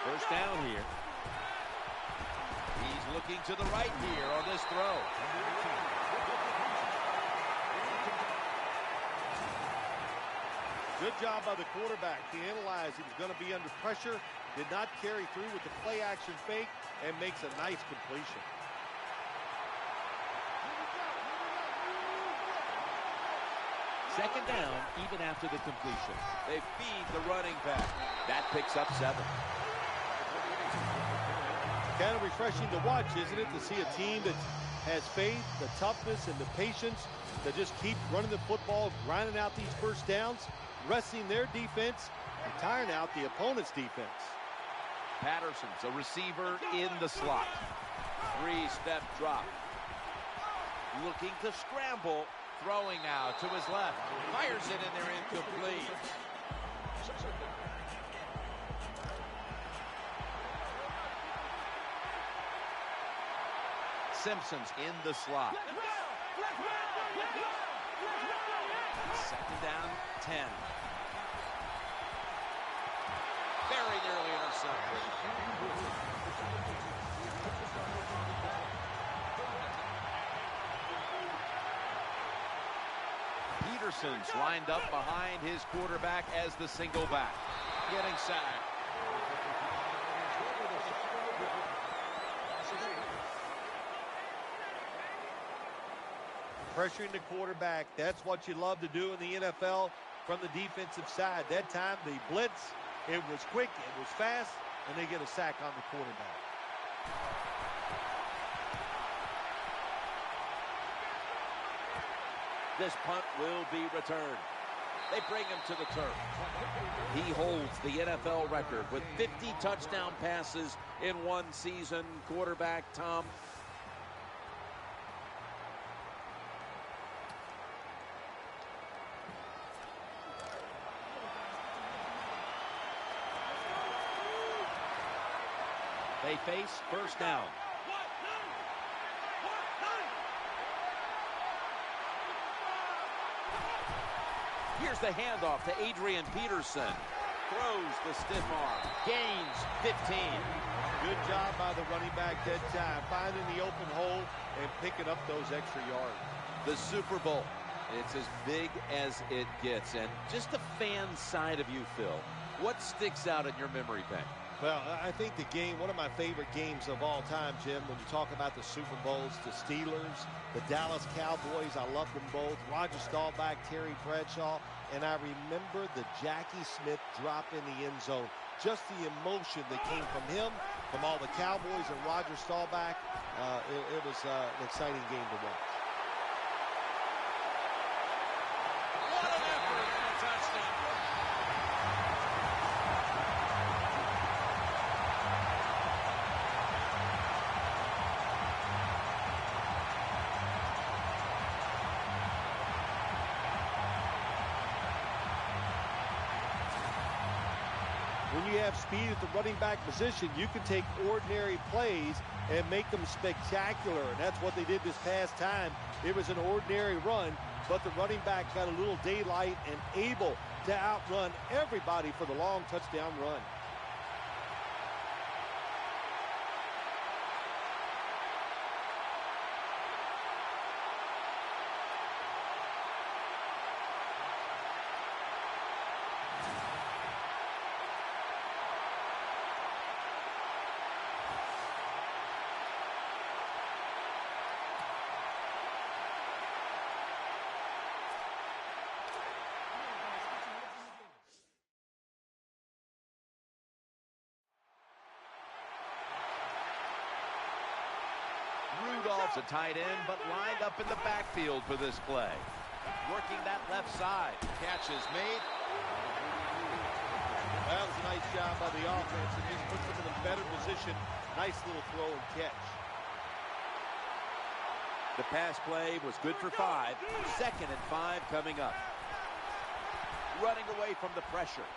First down here. He's looking to the right here on this throw. Good job by the quarterback. He analyzed he was going to be under pressure, did not carry through with the play action fake, and makes a nice completion. Second down, even after the completion. They feed the running back. That picks up 7. Kind of refreshing to watch, isn't it, to see a team that has faith, the toughness, and the patience to just keep running the football, grinding out these first downs, resting their defense, and tiring out the opponent's defense. Patterson's a receiver in the slot. 3-step drop. Looking to scramble. Throwing now to his left. Fires it in there, incomplete. Simpson's in the slot. Second down, 10. Very nearly intercepted. Peterson's lined up behind his quarterback as the single back. Getting sacked. Pressuring the quarterback, that's what you love to do in the NFL from the defensive side. That time, the blitz, it was quick, it was fast, and they get a sack on the quarterback. This punt will be returned. They bring him to the turf. He holds the NFL record with 50 touchdown passes in one season. Quarterback Tom. They face first down. Here's the handoff to Adrian Peterson. Throws the stiff arm. Gains 15. Good job by the running back that time, finding the open hole and picking up those extra yards. The Super Bowl. It's as big as it gets. And just the fan side of you, Phil, what sticks out in your memory bank? Well, I think the game, one of my favorite games of all time, Jim, when you talk about the Super Bowls, the Steelers, the Dallas Cowboys, I love them both. Roger Staubach, Terry Bradshaw, and I remember the Jackie Smith drop in the end zone. Just the emotion that came from him, from all the Cowboys and Roger Staubach. It was an exciting game to watch. What an effort and a touchdown. When you have speed at the running back position, you can take ordinary plays and make them spectacular. And that's what they did this past time. It was an ordinary run, but the running back got a little daylight and able to outrun everybody for the long touchdown run. Rudolph's a tight end, but lined up in the backfield for this play. Working that left side. Catch is made. That was a nice job by the offense. It just puts them in a better position. Nice little throw and catch. The pass play was good for 5. 2nd and 5 coming up. Running away from the pressure.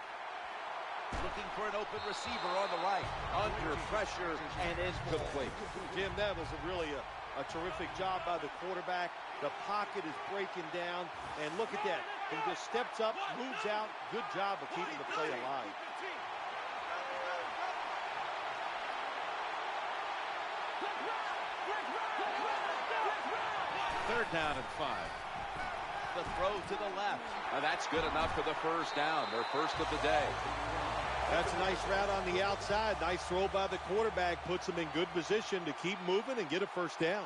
Looking for an open receiver on the right. Under pressure and incomplete. Jim, that was really a terrific job by the quarterback. The pocket is breaking down. And look at that. He just steps up, moves out. Good job of keeping the play alive. Third down and 5. The throw to the left. That's good enough for the first down. Their first of the day. That's a nice route on the outside. Nice throw by the quarterback. Puts them in good position to keep moving and get a first down.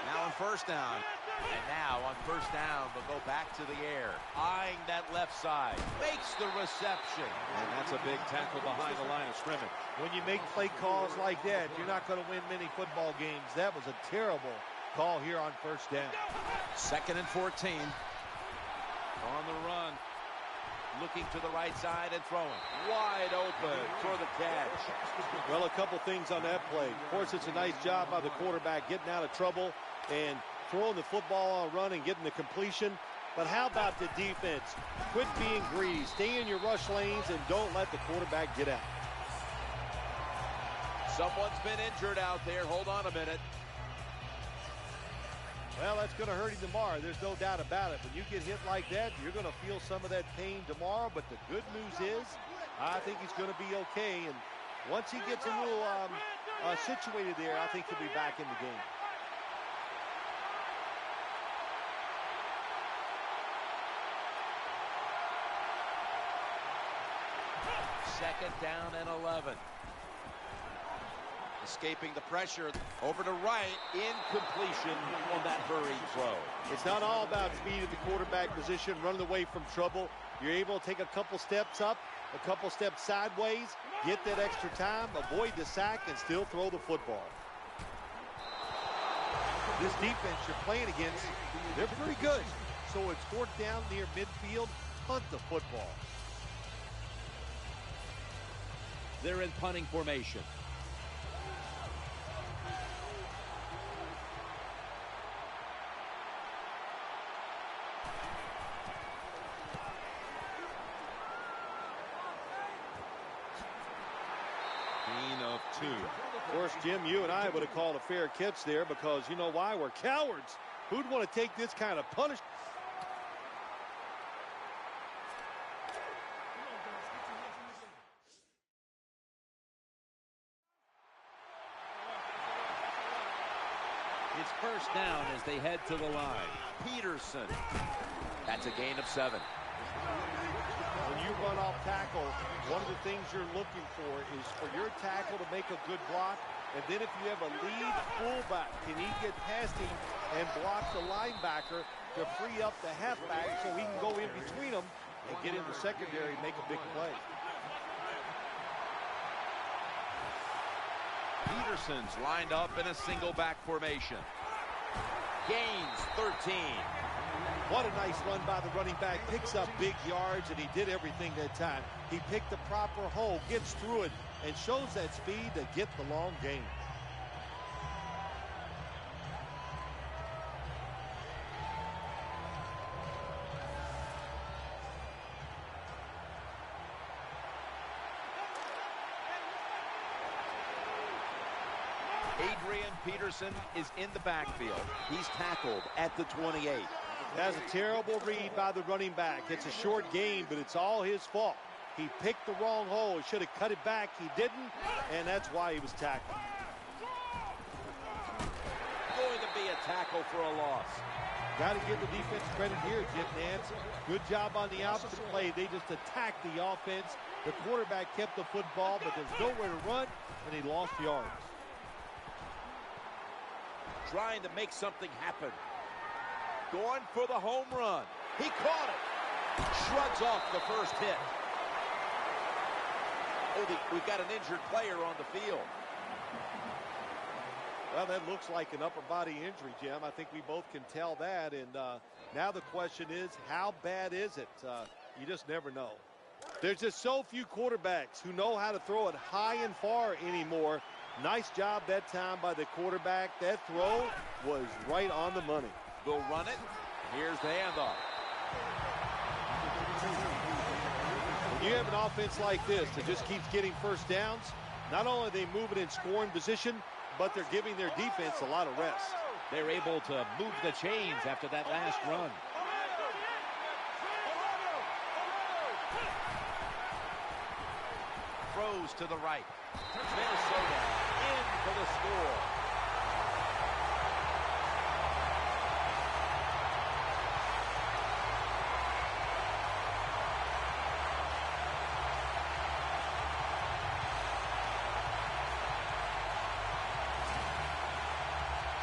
Now on first down. And now on first down, they'll go back to the air. Eyeing that left side. Makes the reception. And that's a big tackle behind the line of scrimmage. When you make play calls like that, you're not going to win many football games. That was a terrible call here on first down. 2nd and 14. On the run. Looking to the right side and throwing. Wide open for the catch. Well, a couple things on that play. Of course, it's a nice job by the quarterback getting out of trouble and throwing the football on a run and getting the completion. But how about the defense? Quit being greedy. Stay in your rush lanes and don't let the quarterback get out. Someone's been injured out there. Hold on a minute. Well, that's going to hurt him tomorrow. There's no doubt about it. When you get hit like that, you're going to feel some of that pain tomorrow. But the good news is, I think he's going to be okay. And once he gets a little situated there, I think he'll be back in the game. Second down and 11. Escaping the pressure. Over to right. Incompletion on that hurried throw. It's not all about speed at the quarterback position, running away from trouble. You're able to take a couple steps up, a couple steps sideways, get that extra time, avoid the sack, and still throw the football. This defense you're playing against, they're pretty good. So it's 4th down near midfield, punt the football. They're in punting formation. Of 2. Of course, Jim, you and I would have called a fair catch there because you know why? We're cowards. Who'd want to take this kind of punishment? It's first down as they head to the line. Peterson. That's a gain of 7. When you run off tackle, one of the things you're looking for is for your tackle to make a good block. And then if you have a lead fullback, can he get past him and block the linebacker to free up the halfback so he can go in between them and get in the secondary and make a big play. Peterson's lined up in a single back formation. Gains 13. What a nice run by the running back. Picks up big yards, and he did everything that time. He picked the proper hole, gets through it, and shows that speed to get the long gain. Adrian Peterson is in the backfield. He's tackled at the 28. That's a terrible read by the running back. It's a short gain, but it's all his fault. He picked the wrong hole. He should have cut it back. He didn't, and that's why he was tackled. Going to be a tackle for a loss. Got to give the defense credit here, Jim Nance. Good job on the opposite play. They just attacked the offense. The quarterback kept the football, but there's nowhere to run, and he lost yards. Trying to make something happen. Going for the home run. He caught it. Shrugs off the first hit. Oh, we've got an injured player on the field. Well, that looks like an upper body injury, Jim. I think we both can tell that. And now the question is, how bad is it? You just never know. There's just so few quarterbacks who know how to throw it high and far anymore. Nice job that time by the quarterback. That throw was right on the money. They'll run it. Here's the handoff. When you have an offense like this that just keeps getting first downs, not only are they moving in scoring position, but they're giving their defense a lot of rest. They're able to move the chains after that last run. Throws to the right. Minnesota in for the score.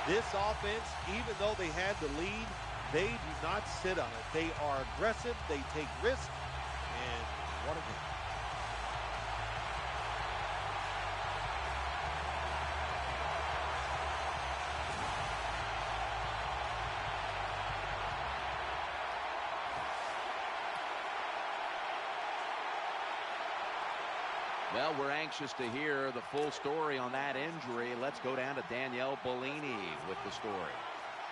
This offense, even though they had the lead, they do not sit on it. They are aggressive. They take risks. And what a game. Well, we're anxious to hear the full story on that injury. Let's go down to Danielle Bellini with the story.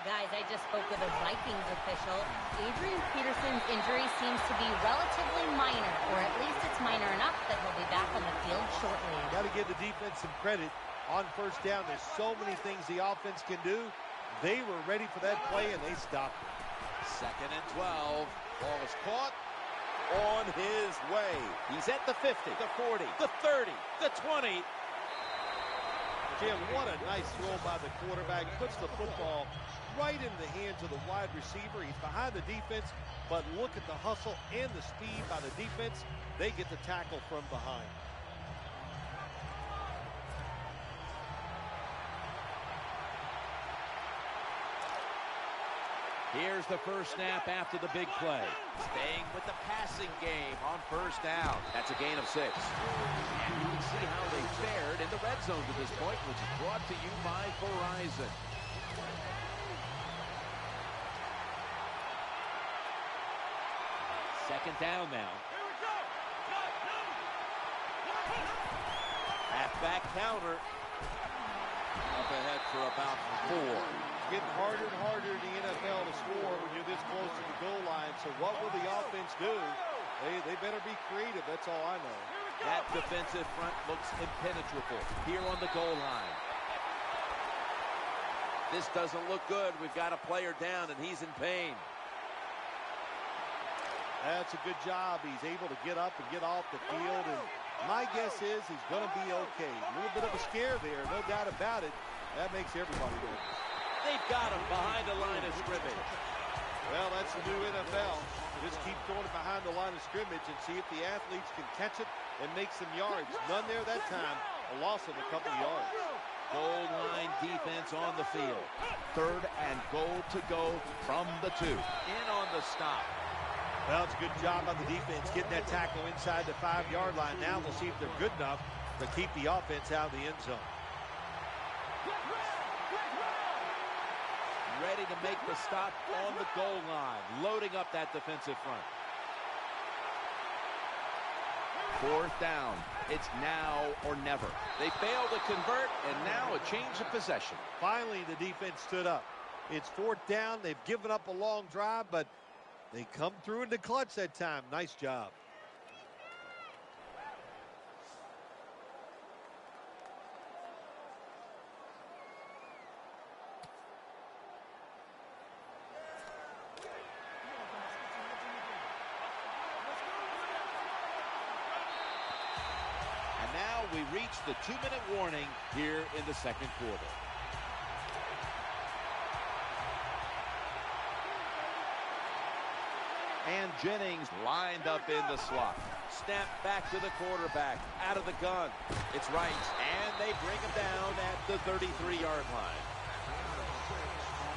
Guys, I just spoke with a Vikings official. Adrian Peterson's injury seems to be relatively minor, or at least it's minor enough that he'll be back on the field shortly. Got to give the defense some credit on first down. There's so many things the offense can do. They were ready for that play, and they stopped it. 2nd and 12. Ball is caught. On his way. He's at the 50, the 40, the 30, the 20. Jim, what a nice throw by the quarterback. Puts the football right in the hands of the wide receiver. He's behind the defense, but look at the hustle and the speed by the defense. They get the tackle from behind. Here's the first snap after the big play. Staying with the passing game on first down. That's a gain of 6. And you can see how they fared in the red zone to this point, which is brought to you by Verizon. Second down now. Halfback counter. Up ahead for about 4. Getting harder and harder in the NFL to score when you're this close to the goal line. So what will the offense do? They better be creative. That's all I know. That defensive front looks impenetrable here on the goal line. This doesn't look good. We've got a player down, and he's in pain. That's a good job. He's able to get up and get off the field. And my guess is he's going to be okay. A little bit of a scare there, no doubt about it. That makes everybody nervous. They've got him behind the line of scrimmage. Well, that's the new NFL. Just keep throwing it behind the line of scrimmage and see if the athletes can catch it and make some yards. None there that time. A loss of a couple of yards. Goal line defense on the field. 3rd and goal to go from the 2. In on the stop. Well, it's a good job on the defense getting that tackle inside the 5-yard line. Now we'll see if they're good enough to keep the offense out of the end zone. Ready to make the stop on the goal line. Loading up that defensive front. 4th down. It's now or never. They failed to convert, and now a change of possession. Finally, the defense stood up. It's 4th down. They've given up a long drive, but they come through in the clutch that time. Nice job. We reach the 2-minute warning here in the 2nd quarter. And Jennings lined up in the slot. Snap back to the quarterback. Out of the gun. It's right. And they bring him down at the 33-yard line.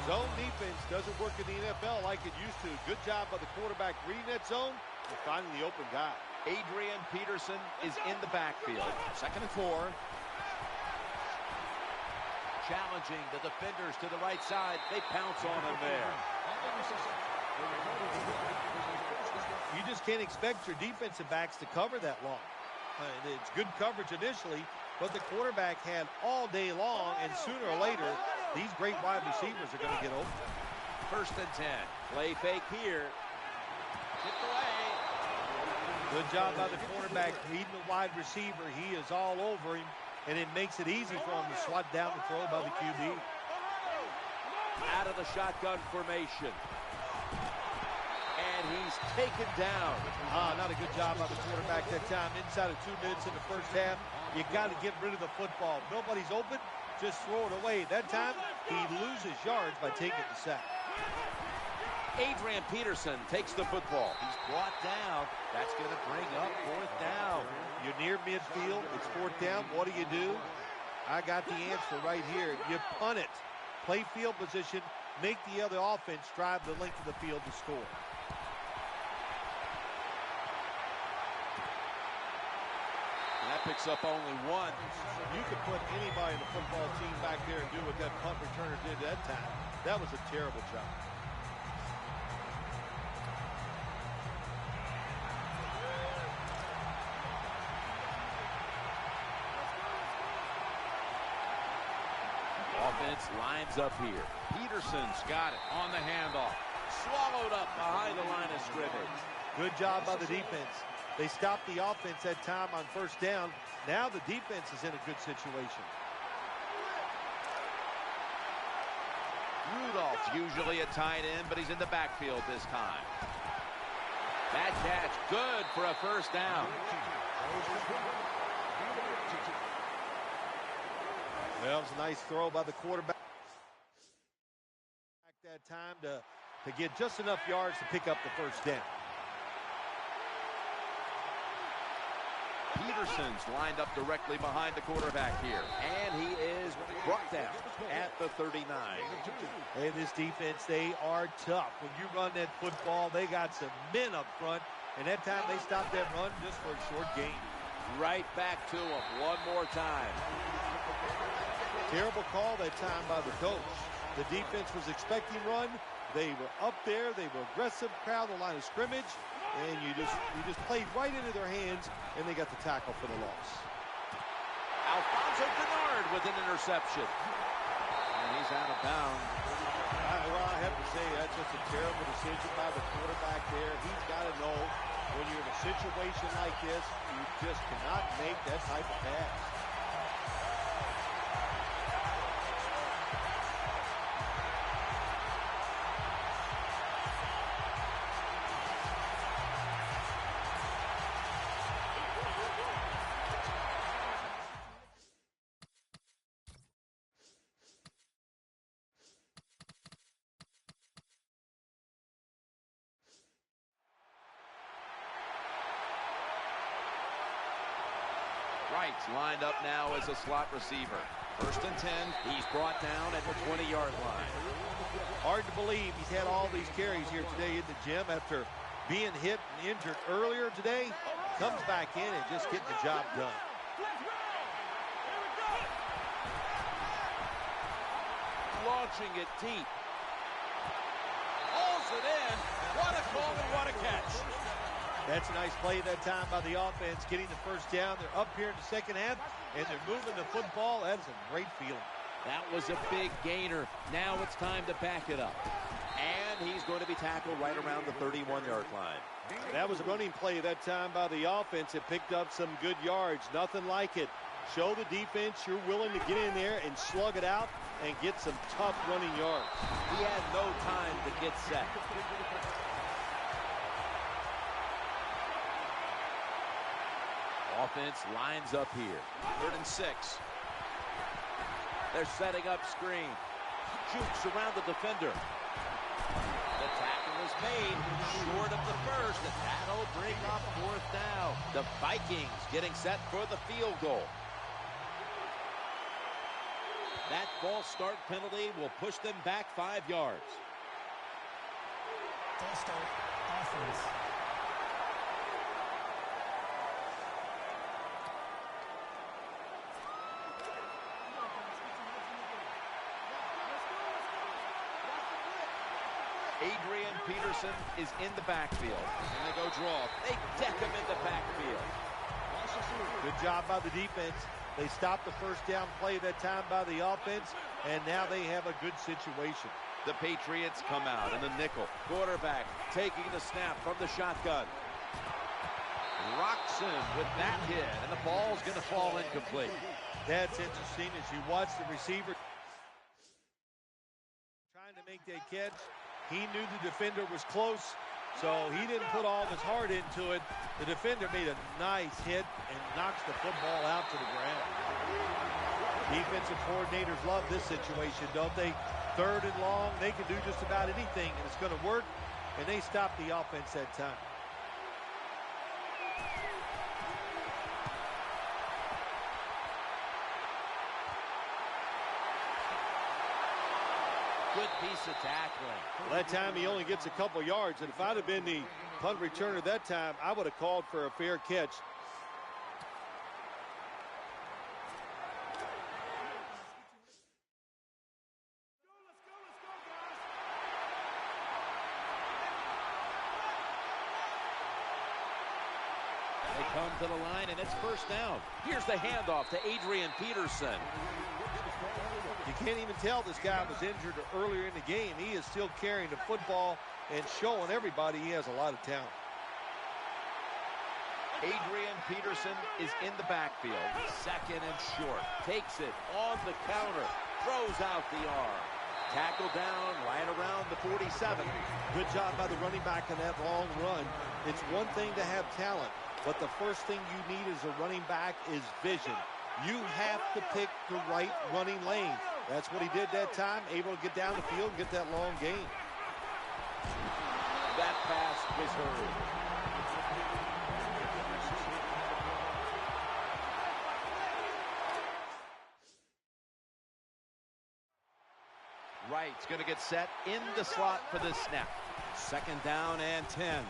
Zone defense doesn't work in the NFL like it used to. Good job by the quarterback reading that zone and finding the open guy. Adrian Peterson is in the backfield. 2nd and 4. Challenging the defenders to the right side. They pounce on him there. You just can't expect your defensive backs to cover that long. It's good coverage initially, but the quarterback had all day long, and sooner or later, these great wide receivers are going to get open. 1st and 10. Play fake here. Tipped away. Good job by the quarterback reading the wide receiver. He is all over him, and it makes it easy for him to swat down the throw by the QB. Out of the shotgun formation. And he's taken down. Not a good job by the quarterback that time. Inside of 2 minutes in the first half, you got to get rid of the football. Nobody's open, just throw it away. That time, he loses yards by taking the sack. Adrian Peterson takes the football. He's brought down. That's going to bring up 4th down. You're near midfield. It's 4th down. What do? I got the answer right here. You punt it. play field position, make the other offense drive the length of the field to score. That picks up only one. You could put anybody in the football team back there and do what that punt returner did that time. That was a terrible job. Offense lines up here. Peterson's got it on the handoff. Swallowed up behind the line of scrimmage. Good job by the defense. They stopped the offense that time on first down. Now the defense is in a good situation. Rudolph's usually a tight end, but he's in the backfield this time. That catch, good for a first down. Well, it was a nice throw by the quarterback that time to get just enough yards to pick up the first down. Peterson's lined up directly behind the quarterback here, and he is brought down at the 39. Hey, this defense, they are tough. When you run that football, they got some men up front, and that time they stopped that run just for a short gain. Right back to him one more time. Terrible call that time by the coach. The defense was expecting run. They were up there. They were aggressive, crowd the line of scrimmage, and you just played right into their hands, and they got the tackle for the loss. Alfonso Bernard with an interception. And he's out of bounds. Well, I have to say, that's just a terrible decision by the quarterback there. He's got to know when you're in a situation like this, you just cannot make that type of pass. Wright's lined up now as a slot receiver. First and 10, he's brought down at the 20-yard line. Hard to believe he's had all these carries here today in the gym after being hit and injured earlier today. Comes back in and just getting the job done. Launching it deep. Hauls it in. What a call and what a catch. That's a nice play that time by the offense, getting the first down. They're up here in the second half, and they're moving the football. That is a great feeling. That was a big gainer. Now it's time to back it up. And he's going to be tackled right around the 31-yard line. That was a running play that time by the offense. It picked up some good yards. Nothing like it. Show the defense you're willing to get in there and slug it out and get some tough running yards. He had no time to get set. Offense lines up here. 3rd and 6. They're setting up screen. Jukes around the defender. The tackle is made short of the first, and that'll bring up 4th down. The Vikings getting set for the field goal. That false start penalty will push them back 5 yards. False start offense. Adrian Peterson is in the backfield. And they go draw. They deck him in the backfield. Good job by the defense. They stopped the first down play that time by the offense, and now they have a good situation. The Patriots come out in the nickel. Quarterback taking the snap from the shotgun. Rocks him with that hit, and the ball's going to fall incomplete. That's interesting as you watch the receiver trying to make that catch. He knew the defender was close, so he didn't put all his heart into it. The defender made a nice hit and knocks the football out to the ground. Defensive coordinators love this situation, don't they? 3rd and long, they can do just about anything, and it's going to work, and they stop the offense that time. Good piece of tackling. Well, that time he only gets a couple yards, and if I'd have been the punt returner that time, I would have called for a fair catch. They come to the line, and it's first down. Here's the handoff to Adrian Peterson. You can't even tell this guy was injured earlier in the game. He is still carrying the football and showing everybody he has a lot of talent. Adrian Peterson is in the backfield. Second and short. Takes it on the counter. Throws out the arm. Tackle down right around the 47. Good job by the running back on that long run. It's one thing to have talent, but the first thing you need as a running back is vision. You have to pick the right running lane. That's what he did that time, able to get down the field and get that long gain. That pass was hurried. Wright's going to get set in the slot for this snap. Second down and 10.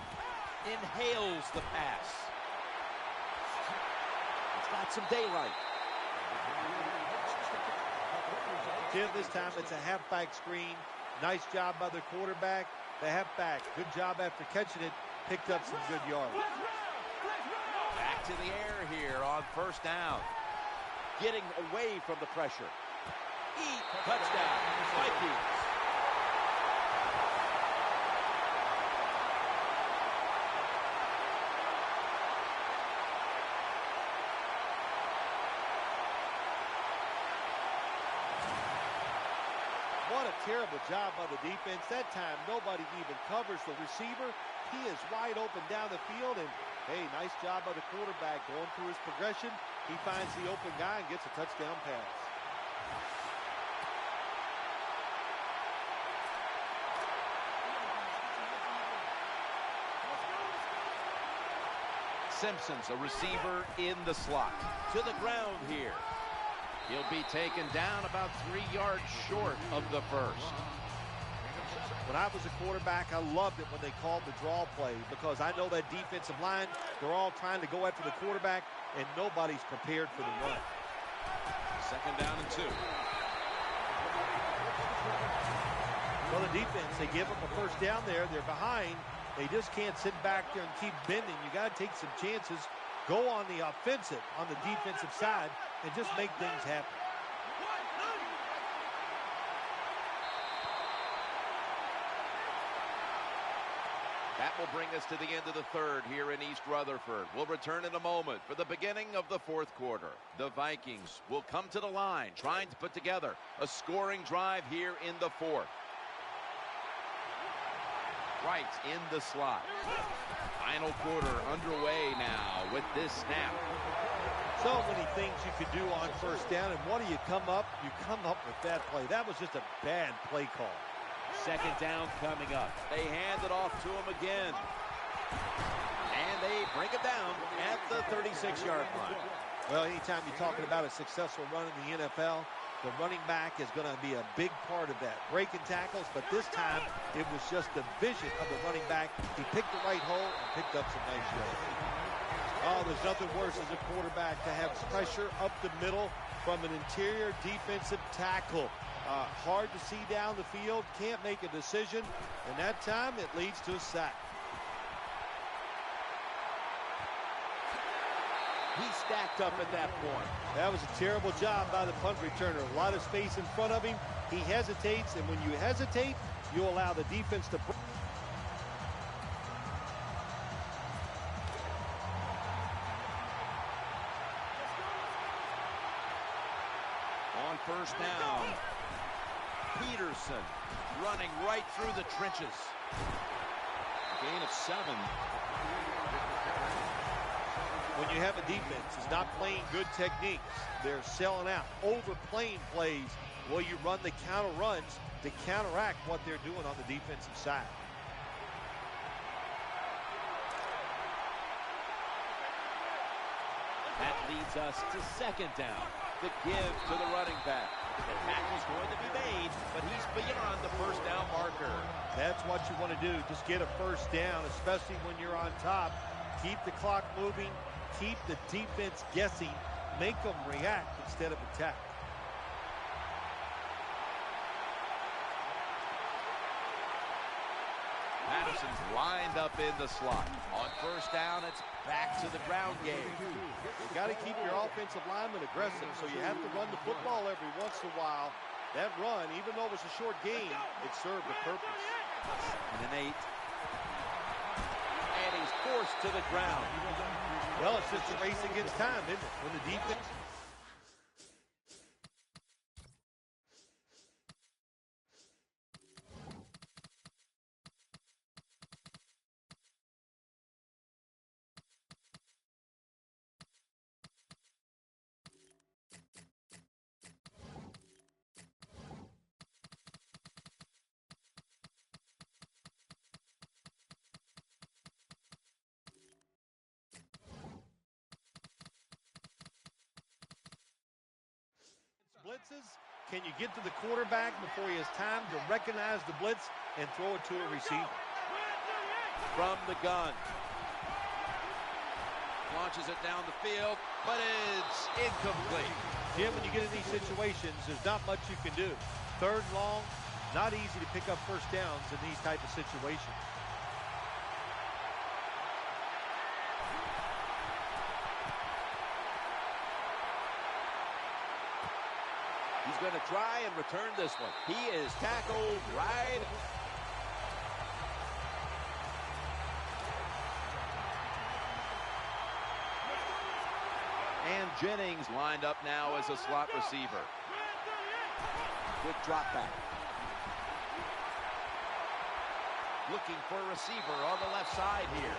Inhales the pass. It's got some daylight. Jim, this time it's a halfback screen. Nice job by the quarterback. The halfback, good job after catching it, picked up some good yards. Back to the air here on first down. Getting away from the pressure. Touchdown, Vikings. What a terrible job by the defense. That time, nobody even covers the receiver. He is wide open down the field, and, hey, nice job by the quarterback going through his progression. He finds the open guy and gets a touchdown pass. Simpson's a receiver in the slot. To the ground here. He'll be taken down about 3 yards short of the first. When I was a quarterback, I loved it when they called the draw play because I know that defensive line, they're all trying to go after the quarterback, and nobody's prepared for the run. Second down and 2. Well, the defense, they give them a first down there. They're behind. They just can't sit back there and keep bending. You got to take some chances. Go on the offensive, on the defensive side, and just make things happen. That will bring us to the end of the third here in East Rutherford. We'll return in a moment for the beginning of the fourth quarter. The Vikings will come to the line, trying to put together a scoring drive here in the fourth. Right in the slot. Final quarter underway now with this snap. So many things you could do on first down, and what do you come up? You come up with that play. That was just a bad play call. Second down coming up. They hand it off to him again. And they bring it down at the 36-yard line. Well, anytime you're talking about a successful run in the NFL, the running back is going to be a big part of that. Breaking tackles, but this time it was just the vision of the running back. He picked the right hole and picked up some nice yards. Oh, there's nothing worse as a quarterback to have pressure up the middle from an interior defensive tackle. Hard to see down the field, can't make a decision, and that time it leads to a sack. He stacked up at that point. That was a terrible job by the punt returner. A lot of space in front of him. He hesitates, and when you hesitate, you allow the defense to break. On first down, Peterson running right through the trenches. Gain of 7. When you have a defense that's not playing good techniques, they're selling out, overplaying plays. Well, you run the counter runs to counteract what they're doing on the defensive side. That leads us to second down. The give to the running back. The tackle's going to be made, but he's beyond the first down marker. That's what you want to do. Just get a first down, especially when you're on top. Keep the clock moving. Keep the defense guessing. Make them react instead of attack. Patterson's lined up in the slot. On first down, it's back to the ground game. You got to keep your offensive lineman aggressive, so you have to run the football every once in a while. That run, even though it was a short game, it served a purpose. And an 8. And he's forced to the ground. Well, it's just a race against time, isn't it? When the defense... blitzes, can you get to the quarterback before he has time to recognize the blitz and throw it to a receiver? From the gun. Launches it down the field, but it's incomplete. Jim, when you get in these situations, there's not much you can do. Third and long, not easy to pick up first downs in these type of situations. He's going to try and return this one. He is tackled right. And Jennings lined up now as a slot receiver. Good drop back. Looking for a receiver on the left side here.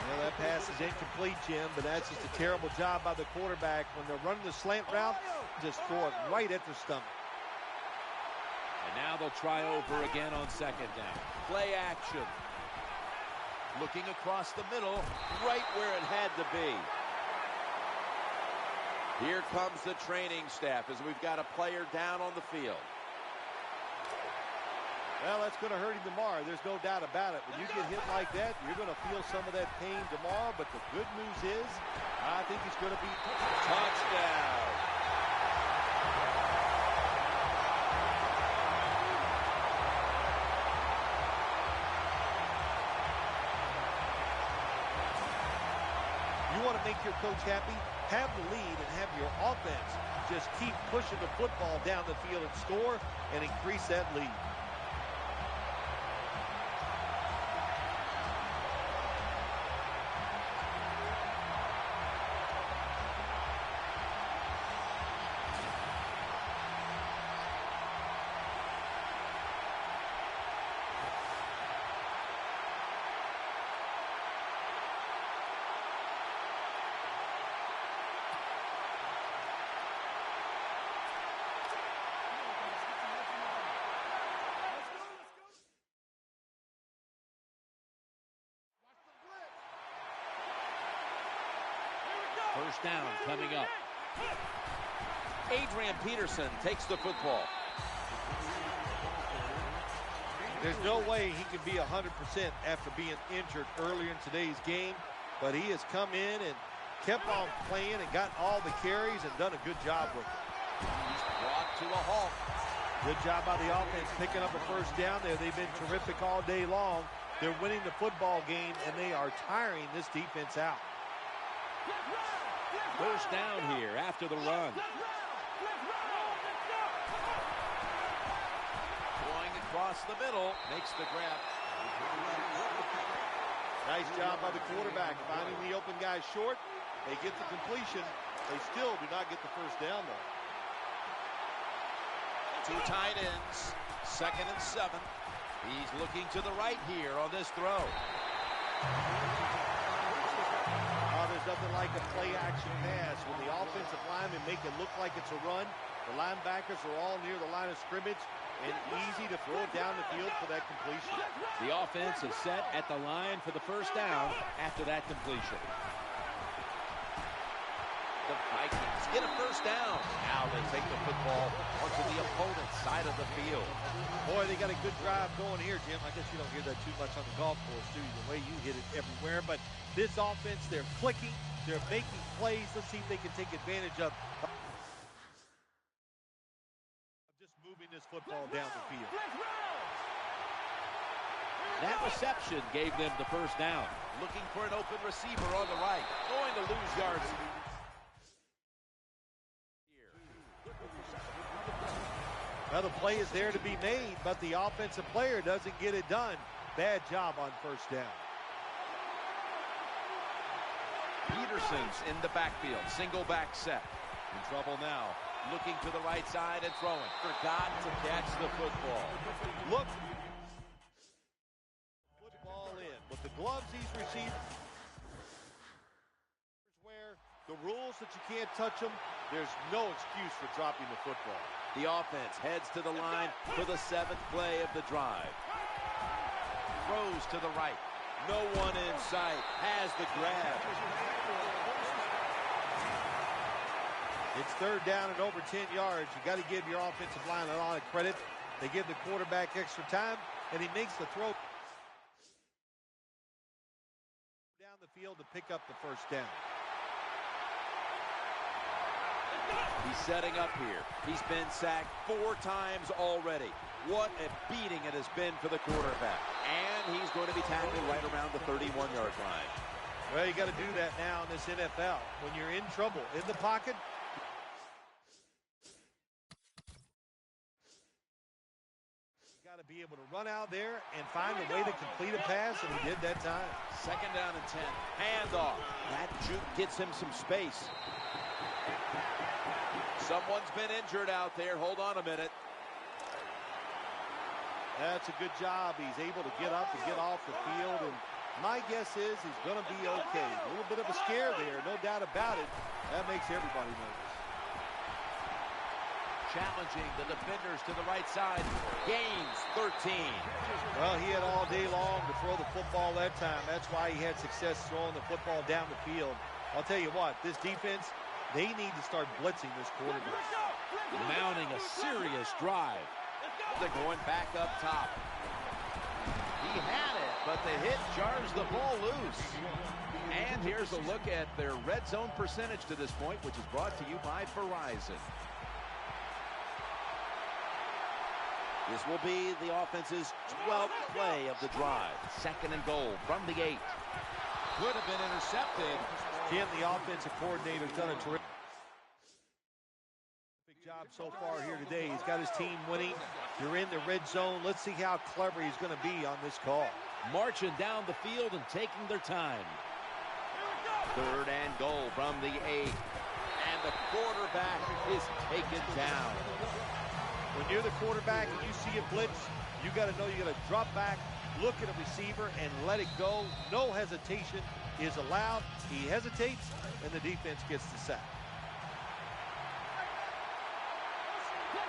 Well, that pass is incomplete, Jim, but that's just a terrible job by the quarterback. When they're running the slant route, just throw it right at their stomach. And now they'll try over again on second down. Play action. Looking across the middle, right where it had to be. Here comes the training staff as we've got a player down on the field. Well, that's going to hurt him tomorrow. There's no doubt about it. When you get hit like that, you're going to feel some of that pain tomorrow. But the good news is, I think he's going to be touchdown. You want to make your coach happy? Have the lead and have your offense just keep pushing the football down the field and score and increase that lead. First down coming up. Adrian Peterson takes the football. There's no way he can be 100% after being injured earlier in today's game, but he has come in and kept on playing and gotten all the carries and done a good job with it. He's brought to a halt. Good job by the offense picking up a first down there. They've been terrific all day long. They're winning the football game, and they are tiring this defense out. First down here after the run. Going across the middle, makes the grab. Nice job by the quarterback finding the open guy short. They get the completion. They still do not get the first down, though. Two tight ends, 2nd and 7. He's looking to the right here on this throw. There's nothing like a play-action pass. When the offensive linemen make it look like it's a run, the linebackers are all near the line of scrimmage, and easy to throw it down the field for that completion. The offense is set at the line for the first down after that completion. The Vikings get a first down. Now they take the football onto the opponent's side of the field. Boy, they got a good drive going here, Jim. I guess you don't hear that too much on the golf course, do you? The way you hit it everywhere. But this offense, they're clicking. They're making plays. Let's see if they can take advantage of just moving this football down the field. That reception gave them the first down. Looking for an open receiver on the right. Going to lose yards. Well, the play is there to be made, but the offensive player doesn't get it done. Bad job on first down. Peterson's in the backfield. Single back set. In trouble now. Looking to the right side and throwing. Forgot to catch the football. Look. Football in. With the gloves he's received. Where the rules that you can't touch them, there's no excuse for dropping the football. The offense heads to the line for the 7th play of the drive. Throws to the right. No one in sight. Has the grab. It's third down and over 10 yards. You got to give your offensive line a lot of credit. They give the quarterback extra time, and he makes the throw down the field to pick up the first down. He's setting up here. He's been sacked 4 times already. What a beating it has been for the quarterback. And he's going to be tackled right around the 31-yard line. Well, you got to do that now in this NFL. When you're in trouble in the pocket, you got to be able to run out there and find a way to complete a pass, and he did that time. Second down and 10. Handoff. That juke gets him some space. Someone's been injured out there. Hold on a minute. That's a good job. He's able to get up and get off the field, and my guess is he's going to be okay. A little bit of a scare there, no doubt about it. That makes everybody nervous. Challenging the defenders to the right side. Gains 13. Well, he had all day long to throw the football that time. That's why he had success throwing the football down the field. I'll tell you what, this defense, they need to start blitzing this quarterback. Mounting a serious drive. They're going back up top. He had it, but the hit jars the ball loose. And here's a look at their red zone percentage to this point, which is brought to you by Verizon. This will be the offense's 12th play of the drive. 2nd and goal from the 8. Could have been intercepted. Jim, the offensive coordinator's done a terrific job so far here today. He's got his team winning. You're in the red zone. Let's see how clever he's going to be on this call. Marching down the field and taking their time. 3rd and goal from the 8. And the quarterback is taken down. When you're the quarterback and you see a blitz, you got to know you got to drop back, look at a receiver, and let it go. No hesitation is allowed. He hesitates, and the defense gets the sack.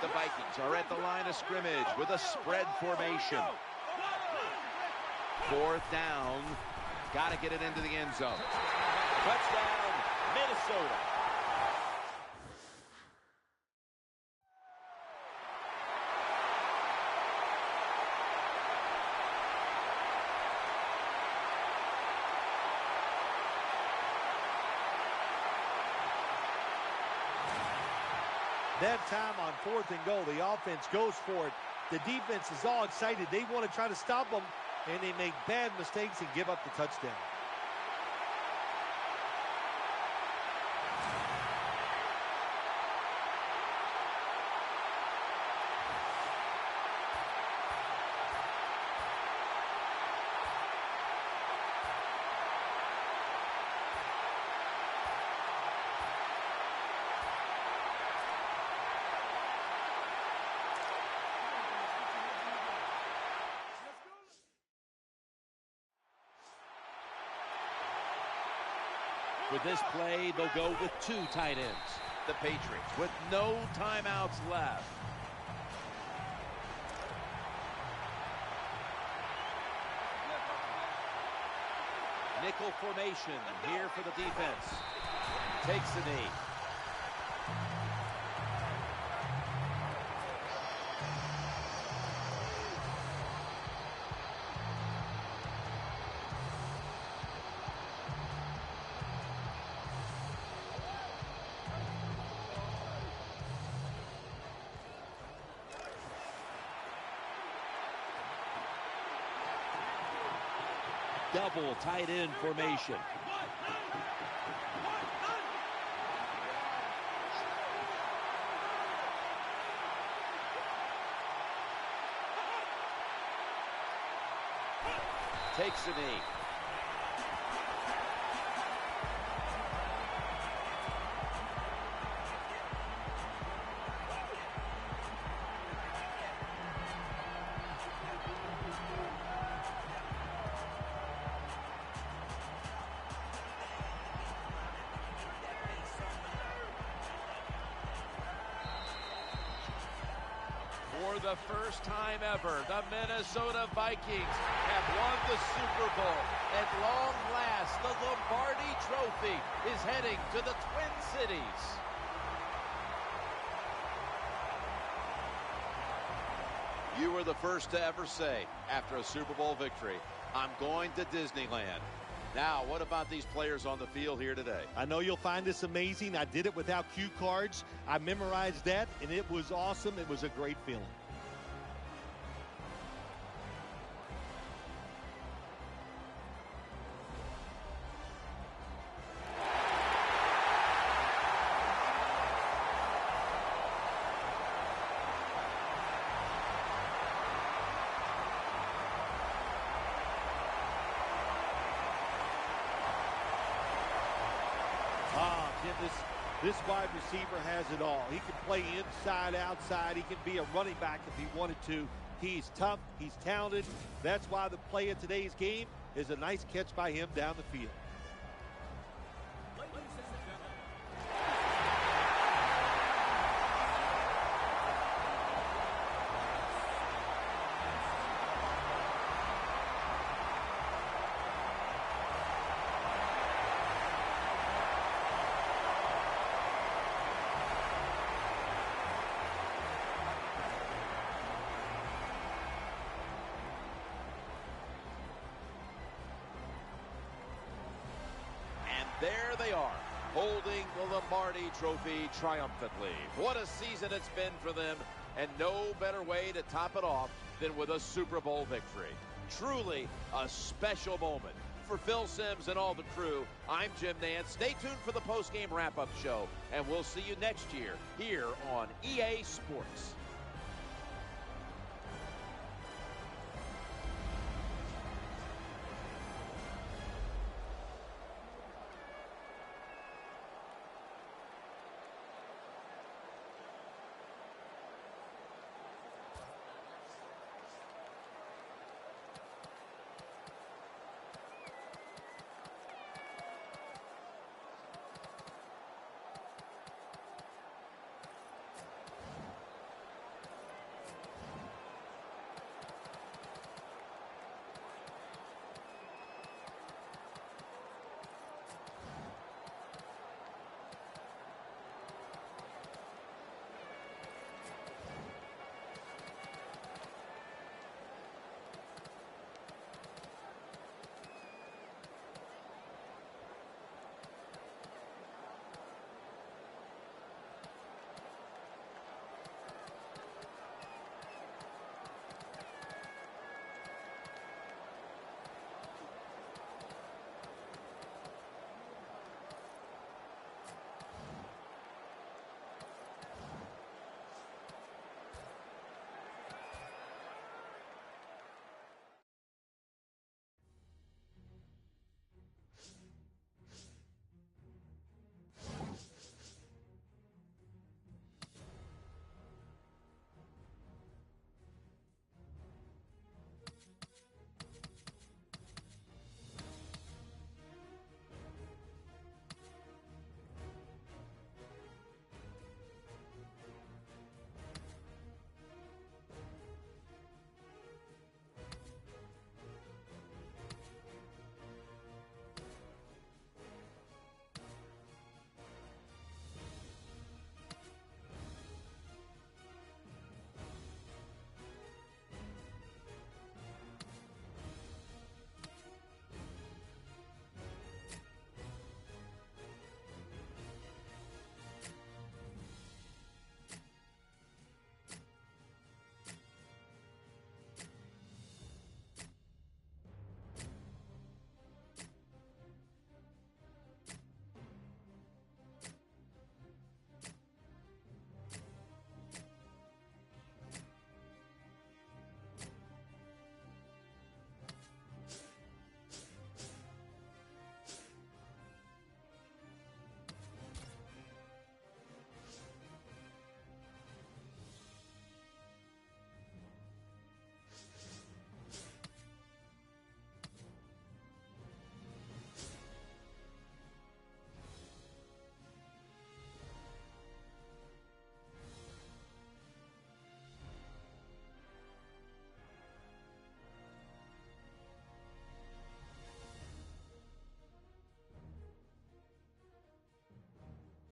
The Vikings are at the line of scrimmage with a spread formation. 4th down. Got to get it into the end zone. Touchdown, Minnesota. That time on 4th and goal, the offense goes for it. The defense is all excited. They want to try to stop them, and they make bad mistakes and give up the touchdown. With this play, they'll go with 2 tight ends. The Patriots with no timeouts left. Nickel formation here for the defense. Takes the knee. Double tight end formation. Takes a knee. For the first time ever, the Minnesota Vikings have won the Super Bowl. At long last, the Lombardi Trophy is heading to the Twin Cities. You were the first to ever say, after a Super Bowl victory, I'm going to Disneyland. Now, what about these players on the field here today? I know you'll find this amazing. I did it without cue cards. I memorized that, and it was awesome. It was a great feeling. This wide receiver has it all. He can play inside, outside. He can be a running back if he wanted to. He's tough. He's talented. That's why the play of today's game is a nice catch by him down the field. There they are, holding the Lombardi Trophy triumphantly. What a season it's been for them, and no better way to top it off than with a Super Bowl victory. Truly a special moment. For Phil Simms and all the crew, I'm Jim Nance. Stay tuned for the post-game wrap-up show, and we'll see you next year here on EA Sports.